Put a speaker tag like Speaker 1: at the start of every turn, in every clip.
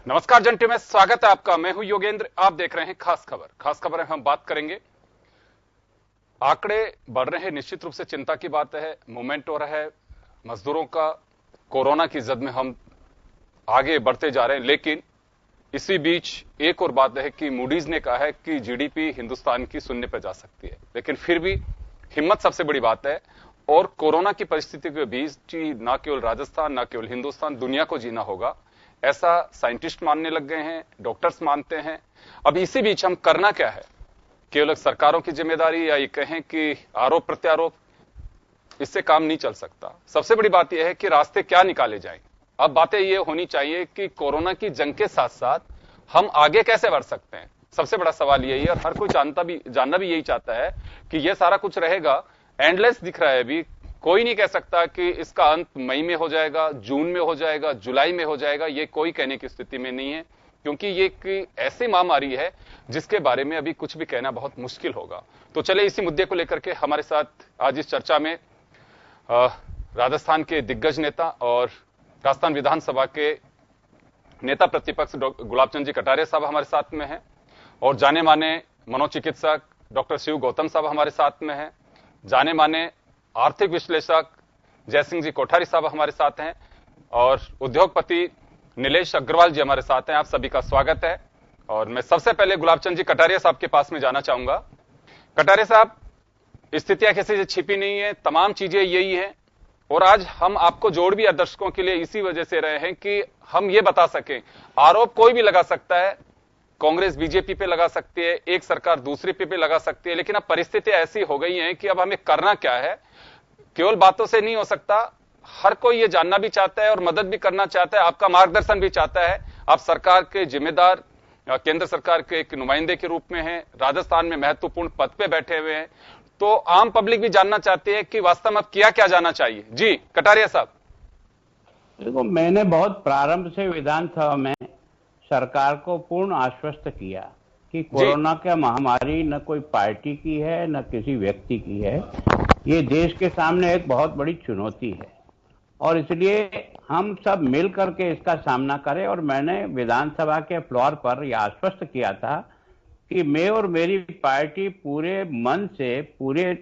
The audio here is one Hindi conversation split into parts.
Speaker 1: नमस्कार जंटी में स्वागत है आपका। मैं हूं योगेंद्र, आप देख रहे हैं खास खबर। खास खबर में हम बात करेंगे, आंकड़े बढ़ रहे हैं, निश्चित रूप से चिंता की बात है। मूवमेंट हो रहा है मजदूरों का, कोरोना की जद में हम आगे बढ़ते जा रहे हैं। लेकिन इसी बीच एक और बात है कि मूडीज ने कहा है कि जीडीपी हिंदुस्तान की शून्य पर जा सकती है। लेकिन फिर भी हिम्मत सबसे बड़ी बात है। और कोरोना की परिस्थिति के बीच न केवल राजस्थान, न केवल हिंदुस्तान, दुनिया को जीना होगा, ऐसा साइंटिस्ट मानने लग गए हैं, डॉक्टर्स मानते हैं। अब इसी बीच हम करना क्या है? केवल सरकारों की जिम्मेदारी या ये कहें कि आरोप प्रत्यारोप, इससे काम नहीं चल सकता। सबसे बड़ी बात यह है कि रास्ते क्या निकाले जाएं। अब बातें ये होनी चाहिए कि कोरोना की जंग के साथ साथ हम आगे कैसे बढ़ सकते हैं। सबसे बड़ा सवाल यही है, और हर कोई जानना भी यही चाहता है कि यह सारा कुछ रहेगा, एंडलेस दिख रहा है। अभी कोई नहीं कह सकता कि इसका अंत मई में हो जाएगा, जून में हो जाएगा, जुलाई में हो जाएगा। ये कोई कहने की स्थिति में नहीं है, क्योंकि ये एक ऐसी महामारी है जिसके बारे में अभी कुछ भी कहना बहुत मुश्किल होगा। तो चले इसी मुद्दे को लेकर के हमारे साथ आज इस चर्चा में राजस्थान के दिग्गज नेता और राजस्थान विधानसभा के नेता प्रतिपक्ष गुलाब चंद जी कटारिया साहब हमारे साथ में हैं, और जाने माने मनोचिकित्सक डॉक्टर शिव गौतम साहब हमारे साथ में हैं, जाने माने आर्थिक विश्लेषक जयसिंह जी कोठारी साहब हमारे साथ हैं, और उद्योगपति नीलेश अग्रवाल जी हमारे साथ हैं। आप सभी का स्वागत है। और मैं सबसे पहले गुलाब चंद जी कटारिया साहब के पास में जाना चाहूंगा। कटारिया साहब, स्थितियां किसी से छिपी नहीं है, तमाम चीजें यही हैं। और आज हम आपको जोड़ भी दर्शकों के लिए इसी वजह से रहे हैं कि हम ये बता सकें। आरोप कोई भी लगा सकता है, कांग्रेस बीजेपी पे लगा सकती है, एक सरकार दूसरी पे लगा सकती है, लेकिन अब परिस्थितियां ऐसी हो गई हैं कि अब हमें करना क्या है। केवल बातों से नहीं हो सकता, हर कोई ये जानना भी चाहता है और मदद भी करना चाहता है, आपका मार्गदर्शन भी चाहता है। आप सरकार के जिम्मेदार, केंद्र सरकार के एक नुमाइंदे के रूप में हैं, राजस्थान में महत्वपूर्ण पद पे बैठे हुए हैं, तो आम पब्लिक भी जानना चाहती है कि वास्तव में अब किया क्या जाना चाहिए। जी कटारिया साहब।
Speaker 2: देखो, मैंने बहुत प्रारंभ से विधानसभा में सरकार को पूर्ण आश्वस्त किया कि कोरोना का महामारी न कोई पार्टी की है न किसी व्यक्ति की है। ये देश के सामने एक बहुत बड़ी चुनौती है और इसलिए हम सब मिल करके इसका सामना करें। और मैंने विधानसभा के फ्लोर पर यह आश्वस्त किया था कि मैं और मेरी पार्टी पूरे मन से, पूरे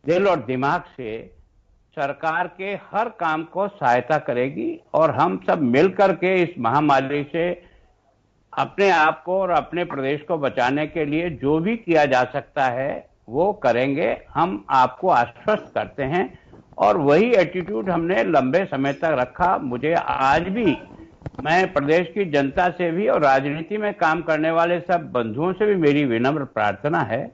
Speaker 2: दिल और दिमाग से सरकार के हर काम को सहायता करेगी और हम सब मिलकर के इस महामारी से अपने आप को और अपने प्रदेश को बचाने के लिए जो भी किया जा सकता है वो करेंगे। हम आपको आश्वस्त करते हैं और वही एटीट्यूड हमने लंबे समय तक रखा। मुझे आज भी, मैं प्रदेश की जनता से भी और राजनीति में काम करने वाले सब बंधुओं से भी मेरी विनम्र प्रार्थना है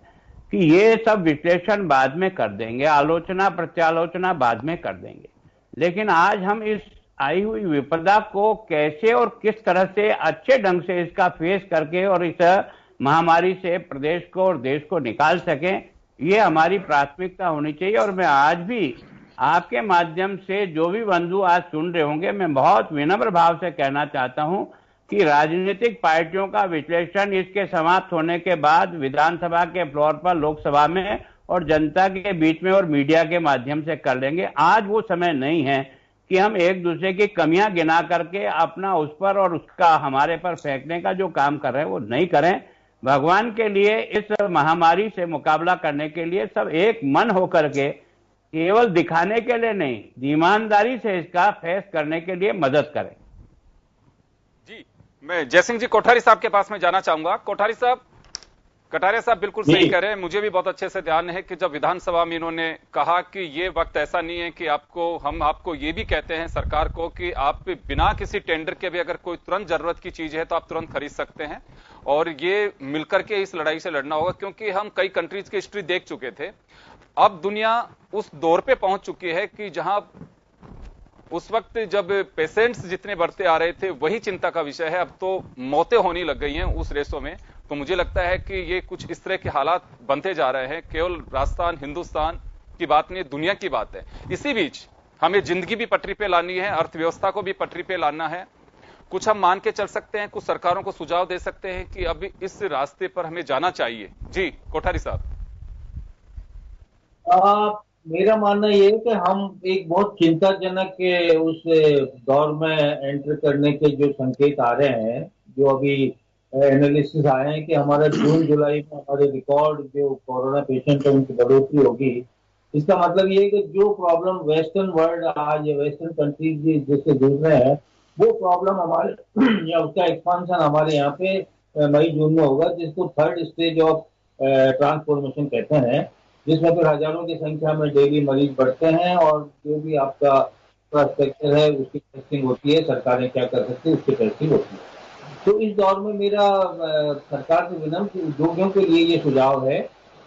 Speaker 2: कि ये सब विश्लेषण बाद में कर देंगे, आलोचना प्रत्यालोचना बाद में कर देंगे, लेकिन आज हम इस आई हुई विपदा को कैसे और किस तरह से अच्छे ढंग से इसका फेस करके और इस महामारी से प्रदेश को और देश को निकाल सकें, ये हमारी प्राथमिकता होनी चाहिए। और मैं आज भी आपके माध्यम से जो भी बंधु आज सुन रहे होंगे, मैं बहुत विनम्र भाव से कहना चाहता हूं कि राजनीतिक पार्टियों का विश्लेषण इसके समाप्त होने के बाद विधानसभा के फ्लोर पर, लोकसभा में और जनता के बीच में और मीडिया के माध्यम से कर लेंगे। आज वो समय नहीं है कि हम एक दूसरे की कमियां गिना करके अपना उस पर और उसका हमारे पर फेंकने का जो काम कर रहे हैं वो नहीं करें। भगवान के लिए इस महामारी से मुकाबला करने के लिए सब एक मन होकर के, केवल दिखाने के लिए नहीं, ईमानदारी से इसका फेस करने के लिए मदद करें।
Speaker 1: जी, मैं जयसिंह जी कोठारी साहब के पास में जाना चाहूंगा। कोठारी साहब, कटारिया साहब बिल्कुल सही कह रहे हैं। मुझे भी बहुत अच्छे से ध्यान है कि जब विधानसभा में इन्होंने कहा कि ये वक्त ऐसा नहीं है कि हम आपको ये भी कहते हैं सरकार को कि आप बिना किसी टेंडर के भी अगर कोई तुरंत जरूरत की चीज है तो आप तुरंत खरीद सकते हैं, और ये मिलकर के इस लड़ाई से लड़ना होगा, क्योंकि हम कई कंट्रीज की हिस्ट्री देख चुके थे। अब दुनिया उस दौर पे पहुंच चुकी है कि जहां उस वक्त जब पेशेंट्स जितने बढ़ते आ रहे थे वही चिंता का विषय है, अब तो मौतें होने लग गई हैं उस रेसों में। तो मुझे लगता है कि ये कुछ इस तरह के हालात बनते जा रहे हैं। केवल राजस्थान, हिंदुस्तान की बात नहीं, दुनिया की बात है। इसी बीच हमें जिंदगी भी पटरी पे लानी है, अर्थव्यवस्था को भी पटरी पे लाना है। कुछ हम मान के चल सकते हैं, कुछ सरकारों को सुझाव दे सकते हैं कि अब इस रास्ते पर हमें जाना चाहिए। जी कोठारी साहब।
Speaker 3: मेरा मानना ये है कि हम एक बहुत चिंताजनक के उस दौर में एंटर करने के जो संकेत आ रहे हैं, जो अभी एनालिसिस आए हैं कि हमारा जून जुलाई में हमारे रिकॉर्ड जो कोरोना पेशेंट है उनकी बढ़ोतरी होगी। इसका मतलब ये है कि जो प्रॉब्लम वेस्टर्न वर्ल्ड आज वेस्टर्न कंट्रीज जिससे जूझ रहे हैं, वो प्रॉब्लम हमारे या उसका एक्सपांशन हमारे यहाँ पे मई जून में होगा, जिसको थर्ड स्टेज ऑफ ट्रांसफॉर्मेशन कहते हैं, जिसमें फिर हजारों की संख्या में डेली मरीज बढ़ते हैं और जो भी आपका इंफ्रास्ट्रक्चर है उसकी टेस्टिंग होती है, सरकारें क्या कर सकती है उसकी टेस्टिंग होती है। तो इस दौर में मेरा सरकार से विनम्र उद्योगियों के लिए ये सुझाव है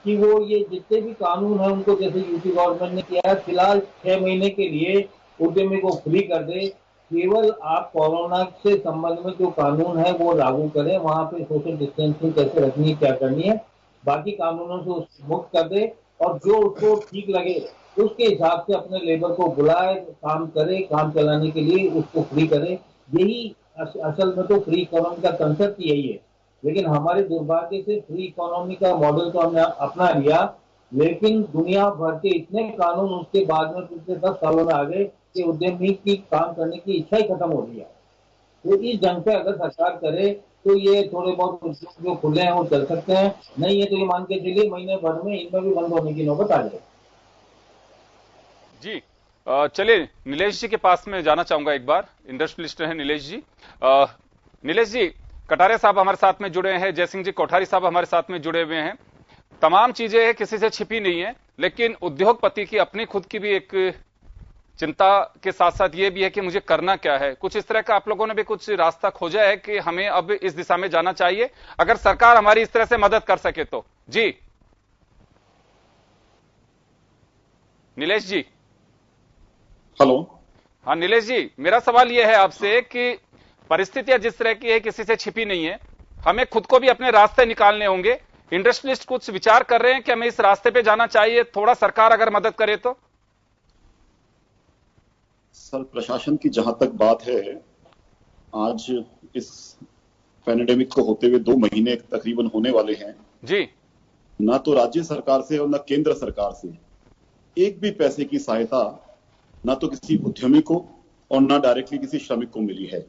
Speaker 3: कि वो ये जितने भी कानून है उनको, जैसे यूपी गवर्नमेंट ने किया है, फिलहाल 6 महीने के लिए उद्यमी को फ्री कर दे। केवल आप कोरोना से संबंध में जो कानून है वो लागू करें, वहां पे सोशल डिस्टेंसिंग कैसे रखनी है, क्या करनी है, बाकी कानूनों से उसको मुक्त कर दे और जो उसको ठीक लगे उसके हिसाब से अपने लेबर को बुलाए, काम करे, काम चलाने के लिए उसको फ्री करे। यही असल में तो फ्री इकोनॉमी का कंसेप्ट यही है। लेकिन हमारे दुर्भाग्य से फ्री इकोनॉमी का मॉडल तो हमने अपना लिया, लेकिन दुनिया भर के इतने कानून उसके बाद में पिछले 10 सालों में आ गए कि उद्यमी की काम करने की इच्छा ही खत्म हो गई है। तो इस ढंग से अगर सरकार करे तो ये थोड़े बहुत उद्योग जो खुले हैं वो चल सकते हैं, नहीं है तो ये मान के चलिए महीने भर में इनमें भी बंद होने की नौबत आ जाए।
Speaker 1: जी चलिए नीलेश जी के पास में जाना चाहूंगा एक बार, इंडस्ट्रियलिस्ट हैं नीलेश जी। नीलेश जी, कटारे साहब हमारे साथ में जुड़े हैं, जयसिंह जी कोठारी साहब हमारे साथ में जुड़े हुए हैं। तमाम चीजें हैं, किसी से छिपी नहीं है, लेकिन उद्योगपति की अपनी खुद की भी एक चिंता के साथ साथ ये भी है कि मुझे करना क्या है। कुछ इस तरह का आप लोगों ने भी कुछ रास्ता खोजा है कि हमें अब इस दिशा में जाना चाहिए, अगर सरकार हमारी इस तरह से मदद कर सके तो। जी नीलेश जी।
Speaker 4: हेलो।
Speaker 1: हाँ नीलेश जी, मेरा सवाल यह है आपसे कि परिस्थितियां जिस तरह की है किसी से छिपी नहीं है, हमें खुद को भी अपने रास्ते निकालने होंगे। इंडस्ट्रियलिस्ट कुछ विचार कर रहे हैं कि हमें इस रास्ते पे जाना चाहिए, थोड़ा सरकार अगर मदद करे तो।
Speaker 4: सर, प्रशासन की जहां तक बात है, आज इस पैंडेमिक को होते हुए 2 महीने तकरीबन होने वाले हैं
Speaker 1: जी।
Speaker 4: ना तो राज्य सरकार से और ना केंद्र सरकार से एक भी पैसे की सहायता ना तो किसी उद्यमी को और ना डायरेक्टली किसी श्रमिक को मिली है।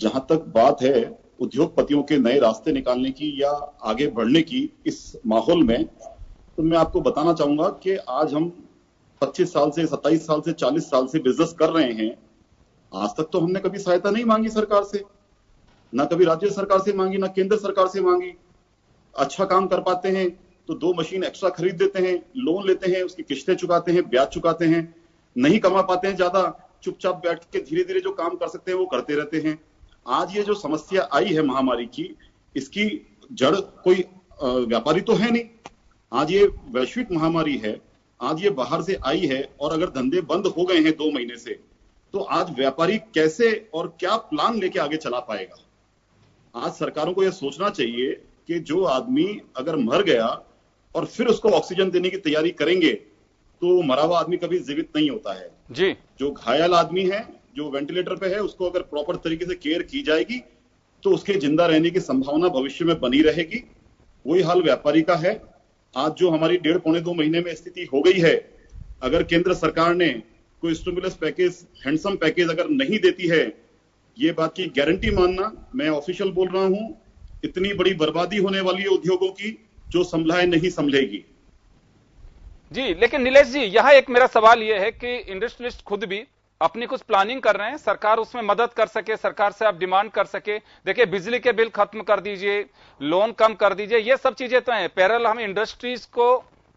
Speaker 4: जहां तक बात है उद्योगपतियों के नए रास्ते निकालने की या आगे बढ़ने की इस माहौल में, तो मैं आपको बताना चाहूंगा कि आज हम 25 साल से 27 साल से 40 साल से बिजनेस कर रहे हैं। आज तक तो हमने कभी सहायता नहीं मांगी सरकार से, ना कभी राज्य सरकार से मांगी, ना केंद्र सरकार से मांगी। अच्छा काम कर पाते हैं तो 2 मशीन एक्स्ट्रा खरीद देते हैं, लोन लेते हैं, उसकी किस्तें चुकाते हैं, ब्याज चुकाते हैं। नहीं कमा पाते हैं ज्यादा, चुपचाप बैठ के धीरे धीरे जो काम कर सकते हैं वो करते रहते हैं। आज ये जो समस्या आई है महामारी की, इसकी जड़ कोई व्यापारी तो है नहीं। आज ये वैश्विक महामारी है, आज ये बाहर से आई है, और अगर धंधे बंद हो गए हैं 2 महीने से, तो आज व्यापारी कैसे और क्या प्लान लेके आगे चला पाएगा। आज सरकारों को यह सोचना चाहिए कि जो आदमी अगर मर गया और फिर उसको ऑक्सीजन देने की तैयारी करेंगे तो मरा हुआ आदमी कभी जीवित नहीं होता है
Speaker 1: जी।
Speaker 4: जो घायल आदमी है, जो वेंटिलेटर पे है, उसको अगर प्रॉपर तरीके से केयर की जाएगी तो उसके जिंदा रहने की संभावना भविष्य में बनी रहेगी। वही हाल व्यापारी का है। आज जो हमारी 1.5-2 महीने में स्थिति हो गई है, अगर केंद्र सरकार ने कोई स्टिमुलस पैकेज, हैंडसम पैकेज अगर नहीं देती है, ये बात की गारंटी मानना, मैं ऑफिशियल बोल रहा हूं, इतनी बड़ी बर्बादी होने वाली है उद्योगों की जो संभलाए नहीं संभलेगी।
Speaker 1: जी लेकिन नीलेश जी, यहां एक मेरा सवाल यह है कि इंडस्ट्रियलिस्ट खुद भी अपनी कुछ प्लानिंग कर रहे हैं, सरकार उसमें मदद कर सके, सरकार से आप डिमांड कर सके, देखिए बिजली के बिल खत्म कर दीजिए, लोन कम कर दीजिए, ये सब चीजें तो हैं। पैरेलल हम इंडस्ट्रीज को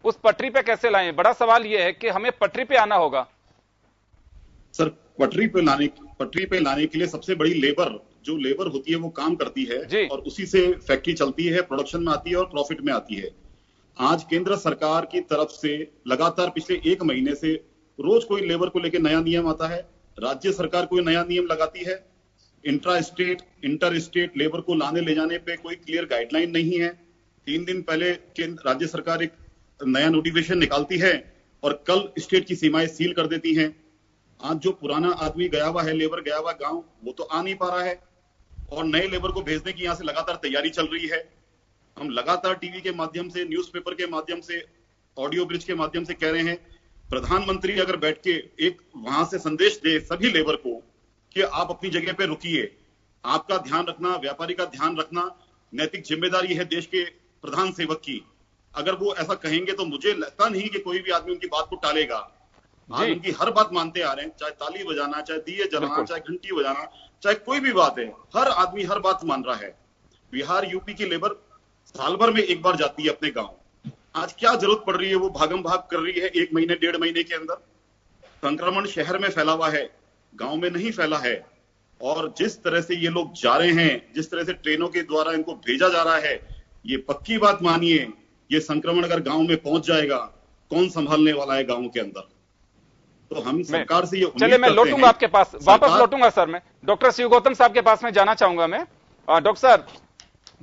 Speaker 1: उस पटरी पे कैसे लाएं? बड़ा सवाल यह है कि हमें पटरी पे आना होगा।
Speaker 4: सर, पटरी पे लाने के लिए सबसे बड़ी जो लेबर होती है वो काम करती है और उसी से फैक्ट्री चलती है, प्रोडक्शन में आती है और प्रॉफिट में आती है। आज केंद्र सरकार की तरफ से लगातार पिछले 1 महीने से रोज कोई लेबर को लेकर नया नियम आता है, राज्य सरकार कोई नया नियम लगाती है। Intra state, inter state labour को लाने ले जाने पे कोई क्लियर गाइडलाइन नहीं है। 3 दिन पहले राज्य सरकार एक नया नोटिफिकेशन निकालती है और कल स्टेट की सीमाएं सील कर देती हैं। आज जो पुराना आदमी गया हुआ है, लेबर गया हुआ गांव, वो तो आ नहीं पा रहा है और नए लेबर को भेजने की यहां से लगातार तैयारी चल रही है। हम लगातार टीवी के माध्यम से, न्यूज़पेपर के माध्यम से ऑडियो ब्रिज के माध्यम से कह रहे हैं, प्रधानमंत्री अगर बैठ के एक वहां से संदेश दे सभी लेबर को कि आप अपनी जगह पे रुकिए, आपका ध्यान रखना, व्यापारी का ध्यान रखना नैतिक जिम्मेदारी है देश के प्रधान सेवक की। अगर वो ऐसा कहेंगे तो मुझे लगता नहीं कि कोई भी आदमी उनकी बात को टालेगा। आज उनकी हर बात मानते आ रहे हैं, चाहे ताली बजाना, चाहे दिए जलाना, चाहे घंटी बजाना, चाहे कोई भी बात है, हर आदमी हर बात मान रहा है। बिहार यूपी की लेबर साल भर में एक बार जाती है अपने गांव। आज क्या जरूरत पड़ रही है वो भागम भाग कर रही है 1 महीने 1.5 महीने के अंदर? संक्रमण शहर में फैला हुआ है, गांव में नहीं फैला है। और जिस तरह से ये लोग जा रहे हैं, जिस तरह से ट्रेनों के द्वारा इनको भेजा जा रहा है, ये पक्की बात मानिए, ये संक्रमण अगर गांव में पहुंच जाएगा, कौन संभालने वाला है गांव के अंदर? तो हम सरकार से ये उम्मीद
Speaker 1: चलिए, मैं लौटूंगा आपके पास, वापस लौटूंगा सर। मैं डॉक्टर शिव गौतम साहब के पास में जाना चाहूंगा। मैं डॉक्टर साहब,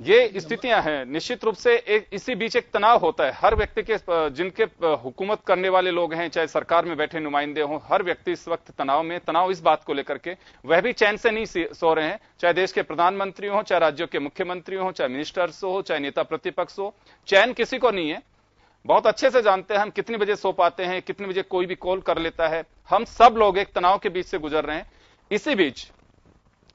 Speaker 1: ये स्थितियां हैं, निश्चित रूप से इसी बीच एक तनाव होता है हर व्यक्ति के, जिनके हुकूमत करने वाले लोग हैं, चाहे सरकार में बैठे नुमाइंदे हों, हर व्यक्ति इस वक्त तनाव में। तनाव इस बात को लेकर के वह भी चैन से नहीं सो रहे हैं, चाहे देश के प्रधानमंत्री हो, चाहे राज्यों के मुख्यमंत्री हो, चाहे मिनिस्टर्स हो, चाहे नेता प्रतिपक्ष हो, चैन किसी को नहीं है। बहुत अच्छे से जानते हैं हम कितनी बजे सो पाते हैं, कितने बजे कोई भी कॉल कर लेता है। हम सब लोग एक तनाव के बीच से गुजर रहे हैं। इसी बीच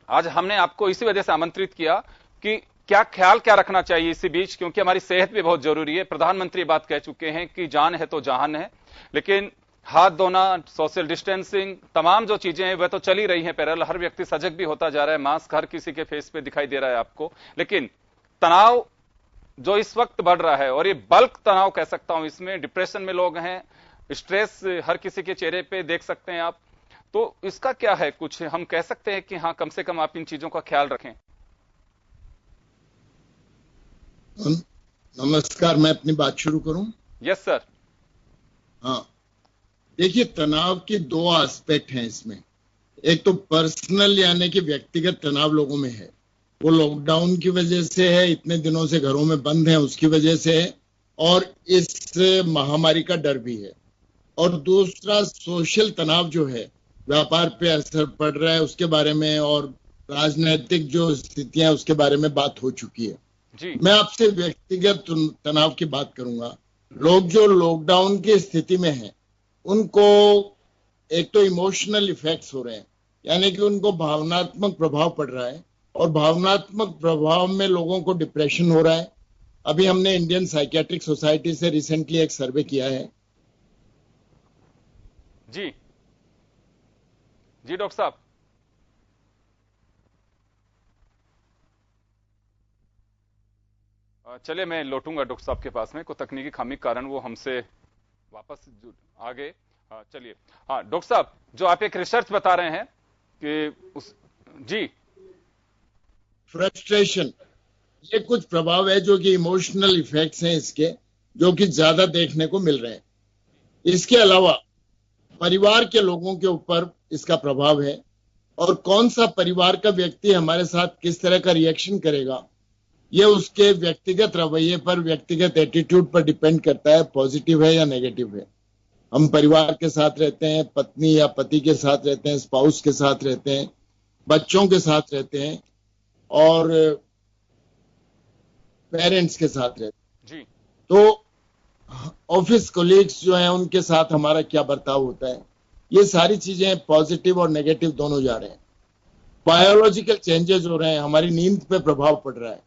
Speaker 1: आज हमने आपको इसी वजह से आमंत्रित किया कि क्या ख्याल क्या रखना चाहिए इसी बीच, क्योंकि हमारी सेहत भी बहुत जरूरी है। प्रधानमंत्री बात कह चुके हैं कि जान है तो जहान है, लेकिन हाथ धोना, सोशल डिस्टेंसिंग, तमाम जो चीजें हैं वह तो चल ही रही हैं पैरेलल। हर व्यक्ति सजग भी होता जा रहा है, मास्क हर किसी के फेस पे दिखाई दे रहा है आपको। लेकिन तनाव जो इस वक्त बढ़ रहा है, और ये बल्क तनाव कह सकता हूं, इसमें डिप्रेशन में लोग हैं, स्ट्रेस हर किसी के चेहरे पे देख सकते हैं आप। तो इसका क्या है, कुछ हम कह सकते हैं कि हाँ, कम से कम आप इन चीजों का ख्याल रखें?
Speaker 5: नमस्कार, मैं अपनी बात शुरू करूं?
Speaker 1: Yes sir.
Speaker 5: हाँ, देखिए, तनाव के 2 एस्पेक्ट हैं इसमें। एक तो पर्सनल यानी कि व्यक्तिगत तनाव लोगों में है, वो लॉकडाउन की वजह से है, इतने दिनों से घरों में बंद हैं उसकी वजह से है, और इस महामारी का डर भी है। और दूसरा सोशल तनाव जो है, व्यापार पे असर पड़ रहा है उसके बारे में, और राजनीतिक जो स्थितियां उसके बारे में बात हो चुकी है
Speaker 1: जी।
Speaker 5: मैं आपसे व्यक्तिगत तनाव की बात करूंगा। लोग जो लॉकडाउन की स्थिति में हैं, उनको एक तो इमोशनल इफेक्ट्स हो रहे हैं, यानी कि उनको भावनात्मक प्रभाव पड़ रहा है, और भावनात्मक प्रभाव में लोगों को डिप्रेशन हो रहा है। अभी हमने इंडियन साइकियाट्रिक सोसाइटी से रिसेंटली एक सर्वे किया है।
Speaker 1: जी जी डॉक्टर साहब। चलिए, मैं लौटूंगा डॉक्टर साहब के पास में, कोई तकनीकी खामी के कारण वो हमसे वापस आ गए। चलिए, हाँ डॉक्टर साहब, जो आप एक रिसर्च बता रहे हैं कि जी,
Speaker 5: फ्रस्ट्रेशन, ये कुछ प्रभाव है जो कि इमोशनल इफेक्ट्स हैं इसके, जो कि ज्यादा देखने को मिल रहे हैं। इसके अलावा परिवार के लोगों के ऊपर इसका प्रभाव है, और कौन सा परिवार का व्यक्ति हमारे साथ किस तरह का रिएक्शन करेगा, ये उसके व्यक्तिगत रवैये पर, व्यक्तिगत एटीट्यूड पर डिपेंड करता है, पॉजिटिव है या नेगेटिव है। हम परिवार के साथ रहते हैं, पत्नी या पति के साथ रहते हैं, स्पाउस के साथ रहते हैं, बच्चों के साथ रहते हैं, और पेरेंट्स के साथ रहते हैं।
Speaker 1: जी।
Speaker 5: तो ऑफिस कोलीग्स जो हैं उनके साथ हमारा क्या बर्ताव होता है, ये सारी चीजें पॉजिटिव और नेगेटिव दोनों जा रहे हैं। बायोलॉजिकल चेंजेस हो रहे हैं, हमारी नींद पे प्रभाव पड़ रहा है।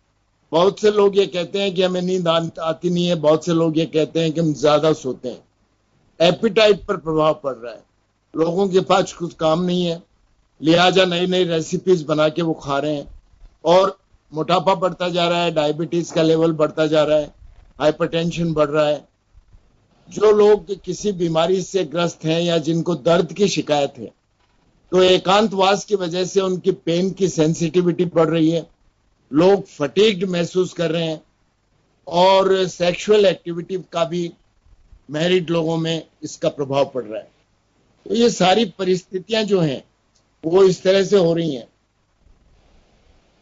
Speaker 5: बहुत से लोग ये कहते हैं कि हमें नींद आती नहीं है, बहुत से लोग ये कहते हैं कि हम ज्यादा सोते हैं। एपिटाइट पर प्रभाव पड़ रहा है, लोगों के पास कुछ काम नहीं है, लिहाजा नई नई रेसिपीज बना के वो खा रहे हैं, और मोटापा बढ़ता जा रहा है, डायबिटीज का लेवल बढ़ता जा रहा है, हाइपरटेंशन बढ़ रहा है। जो लोग किसी बीमारी से ग्रस्त हैं या जिनको दर्द की शिकायत है, तो एकांतवास की वजह से उनकी पेन की सेंसिटिविटी बढ़ रही है, लोग फटीग्ड महसूस कर रहे हैं, और सेक्सुअल एक्टिविटी का भी मैरिड लोगों में इसका प्रभाव पड़ रहा है। तो ये सारी परिस्थितियां जो हैं वो इस तरह से हो रही हैं।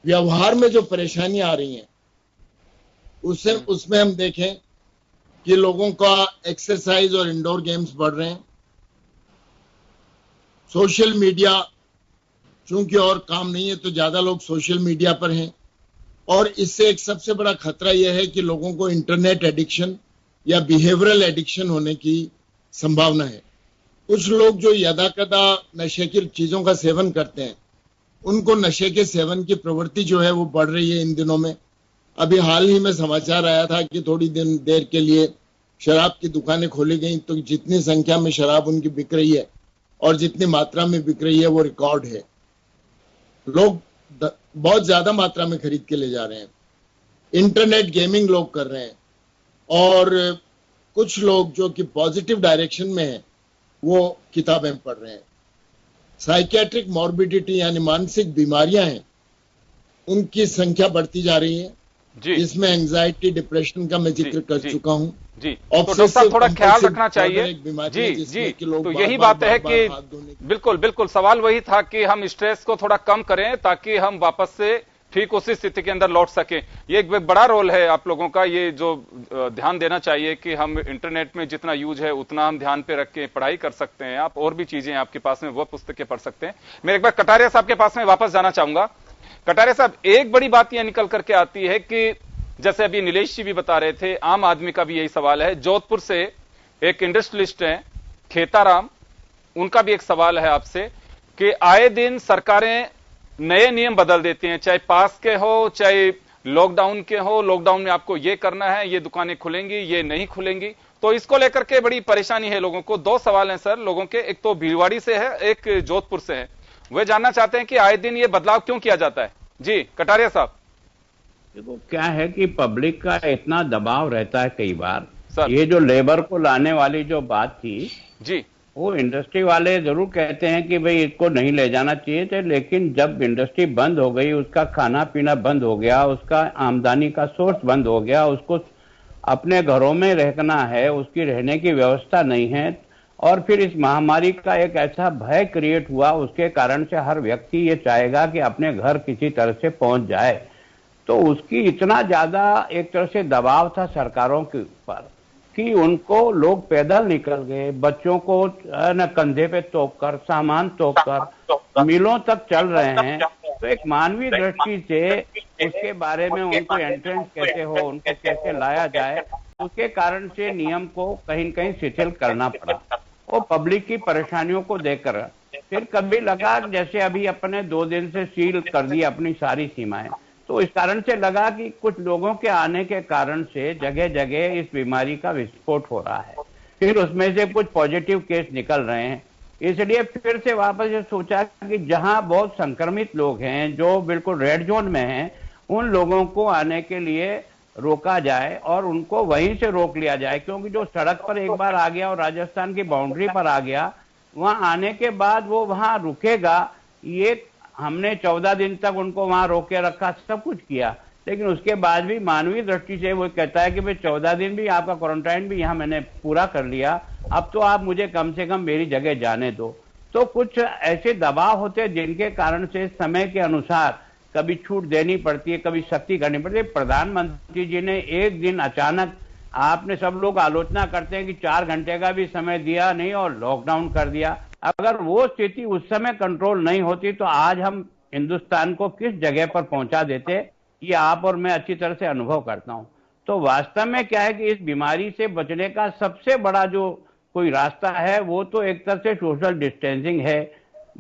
Speaker 5: व्यवहार में जो परेशानियां आ रही हैं उसमें हम देखें कि लोगों का एक्सरसाइज और इंडोर गेम्स बढ़ रहे हैं। सोशल मीडिया, चूंकि और काम नहीं है तो ज्यादा लोग सोशल मीडिया पर हैं, और इससे एक सबसे बड़ा खतरा यह है कि लोगों को इंटरनेट एडिक्शन या बिहेवियरल एडिक्शन होने की संभावना है। कुछ लोग जो यदाकदा नशे की चीजों का सेवन करते हैं, उनको नशे के सेवन की प्रवृत्ति जो है वो बढ़ रही है इन दिनों में। अभी हाल ही में समाचार आया था कि थोड़ी देर के लिए शराब की दुकानें खोली गई, तो जितनी संख्या में शराब उनकी बिक रही है और जितनी मात्रा में बिक रही है वो रिकॉर्ड है। लोग बहुत ज्यादा मात्रा में खरीद के ले जा रहे हैं। इंटरनेट गेमिंग लोग कर रहे हैं, और कुछ लोग जो कि पॉजिटिव डायरेक्शन में है वो किताबें पढ़ रहे हैं। साइकियाट्रिक मॉर्बिडिटी यानी मानसिक बीमारियां हैं, उनकी संख्या बढ़ती जा रही है। इसमें एंजाइटी, डिप्रेशन का मैं जिक्र कर चुका हूं।
Speaker 1: जी, तो डॉक्टर साहब थोड़ा ख्याल रखना चाहिए। जी, तो यही बात है कि बिल्कुल सवाल वही था कि हम स्ट्रेस को थोड़ा कम करें ताकि हम वापस से ठीक उसी स्थिति के अंदर लौट सकें। ये एक बड़ा रोल है आप लोगों का, ये जो ध्यान देना चाहिए कि हम इंटरनेट में जितना यूज है उतना हम ध्यान पे रख के पढ़ाई कर सकते हैं। आप और भी चीजें आपके पास में वो पुस्तकें पढ़ सकते हैं। मैं एक बार कटारिया साहब के पास में वापस जाना चाहूंगा। कटारिया साहब, एक बड़ी बात यह निकल करके आती है कि जैसे अभी नीलेश जी भी बता रहे थे, आम आदमी का भी यही सवाल है। जोधपुर से एक इंडस्ट्रियलिस्ट हैं खेताराम, उनका भी एक सवाल है आपसे कि आए दिन सरकारें नए नियम बदल देती हैं, चाहे पास के हो चाहे लॉकडाउन के हो। लॉकडाउन में आपको ये करना है, ये दुकानें खुलेंगी, ये नहीं खुलेंगी। तो इसको लेकर के बड़ी परेशानी है लोगों को। दो सवाल हैं सर लोगों के, एक तो भीलवाड़ी से है, एक जोधपुर से है। वे जानना चाहते हैं कि आए दिन ये बदलाव क्यों किया जाता है। जी कटारिया साहब।
Speaker 2: देखो क्या है कि पब्लिक का इतना दबाव रहता है कई बार सर। ये जो लेबर को लाने वाली जो बात थी
Speaker 1: जी,
Speaker 2: वो इंडस्ट्री वाले जरूर कहते हैं कि भाई इसको नहीं ले जाना चाहिए थे, लेकिन जब इंडस्ट्री बंद हो गई, उसका खाना पीना बंद हो गया, उसका आमदनी का सोर्स बंद हो गया, उसको अपने घरों में रहना है, उसकी रहने की व्यवस्था नहीं है, और फिर इस महामारी का एक ऐसा भय क्रिएट हुआ, उसके कारण से हर व्यक्ति ये चाहेगा कि अपने घर किसी तरह से पहुंच जाए। तो उसकी इतना ज्यादा एक तरह से दबाव था सरकारों के ऊपर कि उनको लोग पैदल निकल गए, बच्चों को न कंधे पे तोप कर, सामान तोप कर मिलों तक चल रहे हैं। तो एक मानवीय दृष्टि से उसके बारे में उनको एंट्रेंस कैसे हो, उनको कैसे लाया जाए, उसके कारण से नियम को कहीं न कहीं शिथिल करना पड़ा। वो पब्लिक की परेशानियों को देखकर फिर कभी लगा जैसे अभी अपने 2 दिन से सील कर दी अपनी सारी सीमाएं, तो इस कारण से लगा कि कुछ लोगों के आने के कारण से जगह जगह इस बीमारी का विस्फोट हो रहा है। फिर उसमें से कुछ पॉजिटिव केस निकल रहे हैं, इसलिए फिर से वापस ये सोचा कि जहां बहुत संक्रमित लोग हैं, जो बिल्कुल रेड जोन में हैं, उन लोगों को आने के लिए रोका जाए और उनको वहीं से रोक लिया जाए। क्योंकि जो सड़क पर एक बार आ गया और राजस्थान की बाउंड्री पर आ गया, वहां आने के बाद वो वहां रुकेगा। ये हमने 14 दिन तक उनको वहां रोके रखा, सब कुछ किया, लेकिन उसके बाद भी मानवीय दृष्टि से वो कहता है कि भाई 14 दिन भी आपका क्वारंटाइन भी यहाँ मैंने पूरा कर लिया, अब तो आप मुझे कम से कम मेरी जगह जाने दो। तो कुछ ऐसे दबाव होते हैं जिनके कारण से समय के अनुसार कभी छूट देनी पड़ती है, कभी सख्ती करनी पड़ती है। प्रधानमंत्री जी ने एक दिन अचानक, आपने सब लोग आलोचना करते हैं कि 4 घंटे का भी समय दिया नहीं और लॉकडाउन कर दिया। अगर वो स्थिति उस समय कंट्रोल नहीं होती तो आज हम हिंदुस्तान को किस जगह पर पहुंचा देते, ये आप और मैं अच्छी तरह से अनुभव करता हूं। तो वास्तव में क्या है कि इस बीमारी से बचने का सबसे बड़ा जो कोई रास्ता है वो तो एक तरह से सोशल डिस्टेंसिंग है,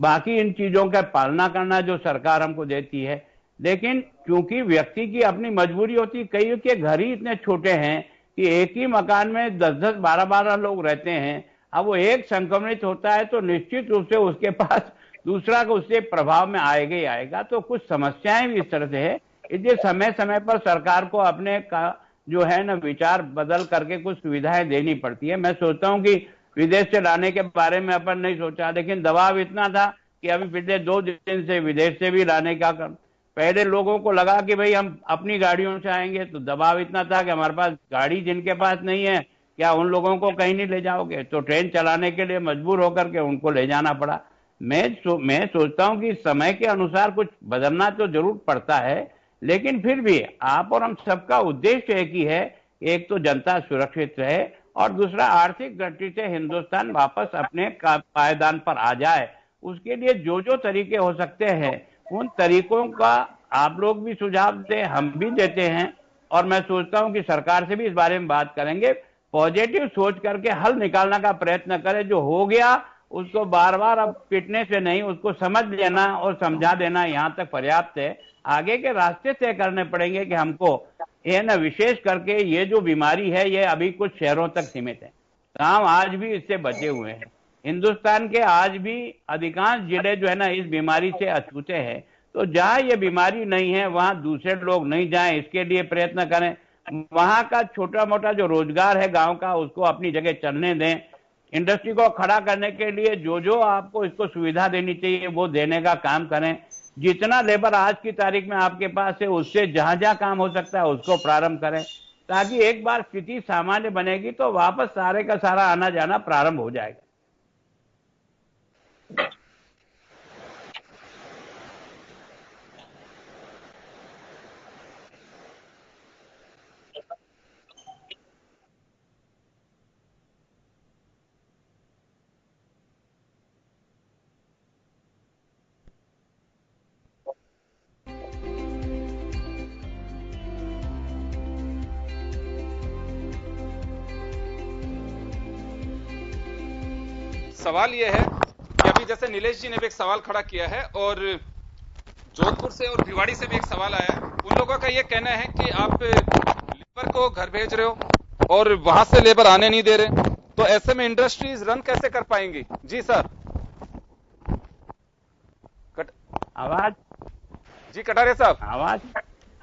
Speaker 2: बाकी इन चीजों का पालना करना जो सरकार हमको देती है। लेकिन क्योंकि व्यक्ति की अपनी मजबूरी होती है, कई के घर ही इतने छोटे हैं कि एक ही मकान में 10-10, 12-12 लोग रहते हैं। अब वो एक संक्रमित होता है तो निश्चित रूप से उसके पास दूसरा को उससे प्रभाव में आएगा ही आएगा। तो कुछ समस्याएं भी इस तरह से है, इसलिए समय समय पर सरकार को अपने का जो है ना विचार बदल करके कुछ सुविधाएं देनी पड़ती है। मैं सोचता हूं कि विदेश से लाने के बारे में अपन नहीं सोचा, लेकिन दबाव इतना था कि अभी पिछले 2 दिन से विदेश से भी लाने का पहले लोगों को लगा कि भाई हम अपनी गाड़ियों से आएंगे, तो दबाव इतना था कि हमारे पास गाड़ी जिनके पास नहीं है, क्या उन लोगों को कहीं नहीं ले जाओगे? तो ट्रेन चलाने के लिए मजबूर होकर के उनको ले जाना पड़ा। मैं सोचता हूं कि समय के अनुसार कुछ बदलना तो जरूर पड़ता है, लेकिन फिर भी आप और हम सबका उद्देश्य एक ही है, एक तो जनता सुरक्षित रहे और दूसरा आर्थिक दृष्टि से हिंदुस्तान वापस अपने पायदान पर आ जाए। उसके लिए जो जो तरीके हो सकते हैं उन तरीकों का आप लोग भी सुझाव दें, हम भी देते हैं, और मैं सोचता हूं कि सरकार से भी इस बारे में बात करेंगे। पॉजिटिव सोच करके हल निकालने का प्रयत्न करें। जो हो गया उसको बार बार अब पिटने से नहीं, उसको समझ लेना और समझा देना यहाँ तक पर्याप्त है। आगे के रास्ते तय करने पड़ेंगे कि हमको ये न, विशेष करके ये जो बीमारी है ये अभी कुछ शहरों तक सीमित है, गांव आज भी इससे बचे हुए हैं। हिंदुस्तान के आज भी अधिकांश जिले जो है ना इस बीमारी से अछूते हैं। तो जहां ये बीमारी नहीं है वहां दूसरे लोग नहीं जाएं, इसके लिए प्रयत्न करें। वहां का छोटा मोटा जो रोजगार है गांव का, उसको अपनी जगह चलने दें। इंडस्ट्री को खड़ा करने के लिए जो जो आपको इसको सुविधा देनी चाहिए वो देने का काम करें। जितना लेबर आज की तारीख में आपके पास है उससे जहां जहां काम हो सकता है उसको प्रारंभ करें, ताकि एक बार स्थिति सामान्य बनेगी तो वापस सारे का सारा आना जाना प्रारंभ हो जाएगा।
Speaker 1: सवाल यह है कि अभी जैसे नीलेश जी ने भी एक सवाल खड़ा किया है और जोधपुर से और भिवाड़ी से भी एक सवाल आया है। उन लोगों का यह कहना है कि आप लेबर को घर भेज रहे हो और वहां से लेबर आने नहीं दे रहे, तो ऐसे में इंडस्ट्रीज रन कैसे कर पाएंगी? जी सर।
Speaker 2: आवाज
Speaker 1: जी कटारिया साहब,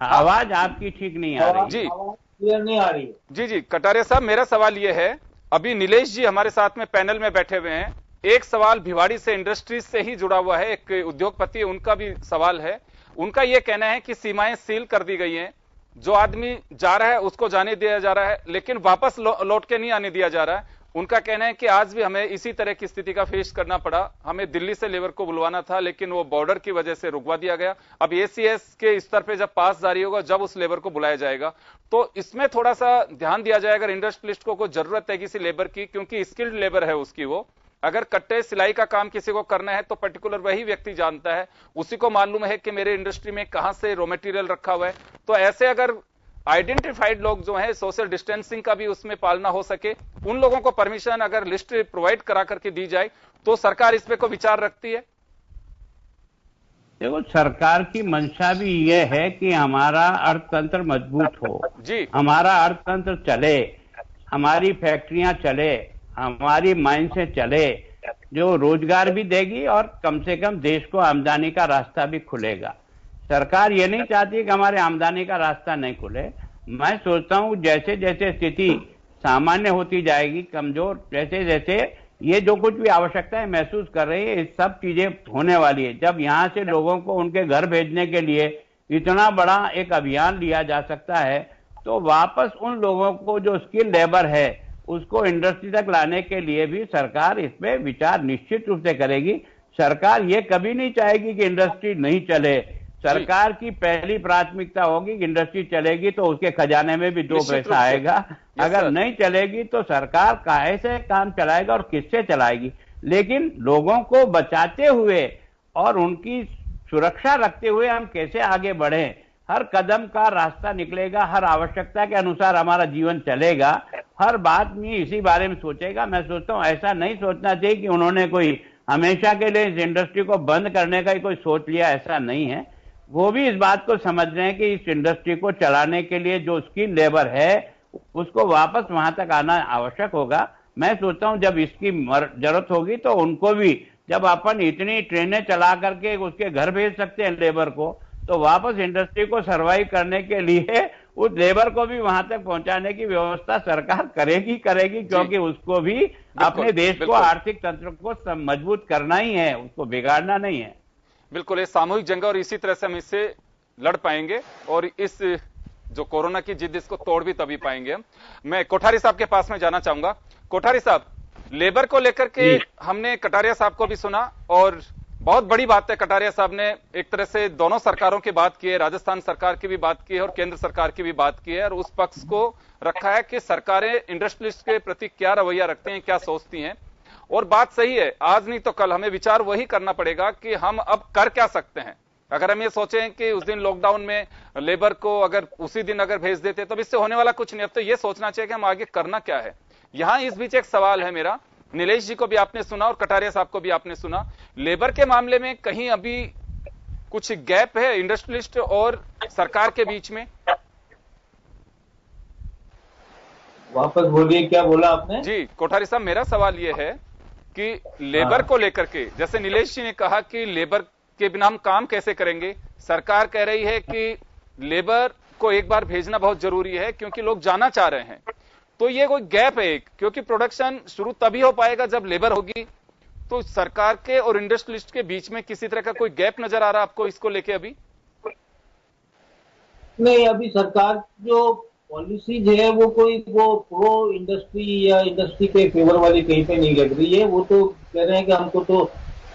Speaker 2: आवाज आपकी ठीक नहीं आ रही
Speaker 1: जी,
Speaker 3: क्लियर नहीं आ रही है।
Speaker 1: जी जी कटारिया साहब, मेरा सवाल यह है, अभी नीलेश जी हमारे साथ में पैनल में बैठे हुए हैं, एक सवाल भिवाड़ी से इंडस्ट्रीज से ही जुड़ा हुआ है, एक उद्योगपति है उनका भी सवाल है। उनका यह कहना है कि सीमाएं सील कर दी गई हैं, जो आदमी जा रहा है उसको जाने दिया जा रहा है लेकिन वापस लौट के नहीं आने दिया जा रहा है। उनका कहना है कि आज भी हमें इसी तरह की स्थिति का फेस करना पड़ा। हमें दिल्ली से लेबर को बुलवाना था लेकिन वो बॉर्डर की वजह से रुकवा दिया गया। अब एसीएस के स्तर पे जब पास जारी होगा जब उस लेबर को बुलाया जाएगा, तो इसमें थोड़ा सा ध्यान दिया जाए अगर इंडस्ट्रियलिस्ट को जरूरत है किसी लेबर की, क्योंकि स्किल्ड लेबर है उसकी। वो अगर कट्टे सिलाई का काम किसी को करना है तो पर्टिकुलर वही व्यक्ति जानता है, उसी को मालूम है कि मेरे इंडस्ट्री में कहां से रॉ मटेरियल रखा हुआ है। तो ऐसे अगर आइडेंटिफाइड लोग जो है सोशल डिस्टेंसिंग का भी उसमें पालना हो सके, उन लोगों को परमिशन अगर लिस्ट प्रोवाइड करा करके दी जाए तो सरकार इस पे को विचार रखती है।
Speaker 2: देखो, सरकार की मंशा भी यह है कि हमारा अर्थतंत्र मजबूत हो
Speaker 1: जी,
Speaker 2: हमारा अर्थतंत्र चले, हमारी फैक्ट्रियां चले, हमारी माइन से चले, जो रोजगार भी देगी और कम से कम देश को आमदनी का रास्ता भी खुलेगा। सरकार ये नहीं चाहती कि हमारे आमदनी का रास्ता नहीं खुले। मैं सोचता हूं जैसे जैसे स्थिति सामान्य होती जाएगी, कमजोर जैसे जैसे ये जो कुछ भी आवश्यकताएं महसूस कर रही है, इस सब चीजें होने वाली है। जब यहाँ से लोगों को उनके घर भेजने के लिए इतना बड़ा एक अभियान लिया जा सकता है, तो वापस उन लोगों को जो स्किल लेबर है उसको इंडस्ट्री तक लाने के लिए भी सरकार इसमें विचार निश्चित रूप से करेगी। सरकार ये कभी नहीं चाहेगी कि इंडस्ट्री नहीं चले। सरकार की पहली प्राथमिकता होगी कि इंडस्ट्री चलेगी तो उसके खजाने में भी दो पैसा आएगा, अगर नहीं चलेगी तो सरकार कैसे काम चलाएगा और किससे चलाएगी। लेकिन लोगों को बचाते हुए और उनकी सुरक्षा रखते हुए हम कैसे आगे बढ़ें, हर कदम का रास्ता निकलेगा, हर आवश्यकता के अनुसार हमारा जीवन चलेगा, हर बात में इसी बारे में सोचेगा। मैं सोचता हूं ऐसा नहीं सोचना चाहिए कि उन्होंने कोई हमेशा के लिए इस इंडस्ट्री को बंद करने का ही कोई सोच लिया, ऐसा नहीं है। वो भी इस बात को समझ रहे हैं कि इस इंडस्ट्री को चलाने के लिए जो स्किल लेबर है उसको वापस वहां तक आना आवश्यक होगा। मैं सोचता हूं जब इसकी जरूरत होगी तो उनको भी, जब अपन इतनी ट्रेनें चला करके उसके घर भेज सकते हैं लेबर को, तो वापस इंडस्ट्री को सर्वाइव करने के लिए उस लेबर को भी वहां तक पहुंचाने की व्यवस्था सरकार करेगी, क्योंकि उसको भी अपने देश को आर्थिक तंत्र को मजबूत करना ही है, उसको बिगाड़ना नहीं है।
Speaker 1: बिल्कुल, ये सामूहिक जंग और इसी तरह से हम इससे लड़ पाएंगे और इस जो कोरोना की जिद इसको तोड़ भी तभी पाएंगे हम। मैं कोठारी साहब के पास में जाना चाहूंगा। कोठारी साहब, लेबर को लेकर के हमने कटारिया साहब को भी सुना और बहुत बड़ी बात है, कटारिया साहब ने एक तरह से दोनों सरकारों की बात की है, राजस्थान सरकार की भी बात की है और केंद्र सरकार की भी बात की है और उस पक्ष को रखा है कि सरकारें इंडस्ट्रियलिस्ट के प्रति क्या रवैया रखते हैं, क्या सोचती हैं। और बात सही है, आज नहीं तो कल हमें विचार वही करना पड़ेगा कि हम अब कर क्या सकते हैं। अगर हम ये सोचें कि उस दिन लॉकडाउन में लेबर को अगर उसी दिन अगर भेज देते तो इससे होने वाला कुछ नहीं। अब तो ये सोचना चाहिए कि हम आगे करना क्या है। यहां इस बीच एक सवाल है मेरा, नीलेश जी को भी आपने सुना और कटारिया साहब को भी आपने सुना, लेबर के मामले में कहीं अभी कुछ गैप है इंडस्ट्रियलिस्ट और सरकार के बीच में?
Speaker 3: वापस बोलिए, क्या बोला आपने?
Speaker 1: जी कोठारी साहब, मेरा सवाल यह है कि लेबर को लेकर के, जैसे नीलेश जी ने कहा कि लेबर के बिना हम काम कैसे करेंगे, सरकार कह रही है कि लेबर को एक बार भेजना बहुत जरूरी है क्योंकि लोग जाना चाह रहे हैं, तो ये कोई गैप है एक, क्योंकि प्रोडक्शन शुरू तभी हो पाएगा जब लेबर होगी। तो सरकार के और इंडस्ट्रियलिस्ट के बीच में किसी तरह का कोई गैप नजर आ रहा है आपको इसको लेके अभी?
Speaker 3: नहीं, अभी सरकार जो पॉलिसीज है वो कोई वो प्रो इंडस्ट्री या इंडस्ट्री के फेवर वाली कहीं पे नहीं लग रही है। वो तो कह रहे हैं कि हमको तो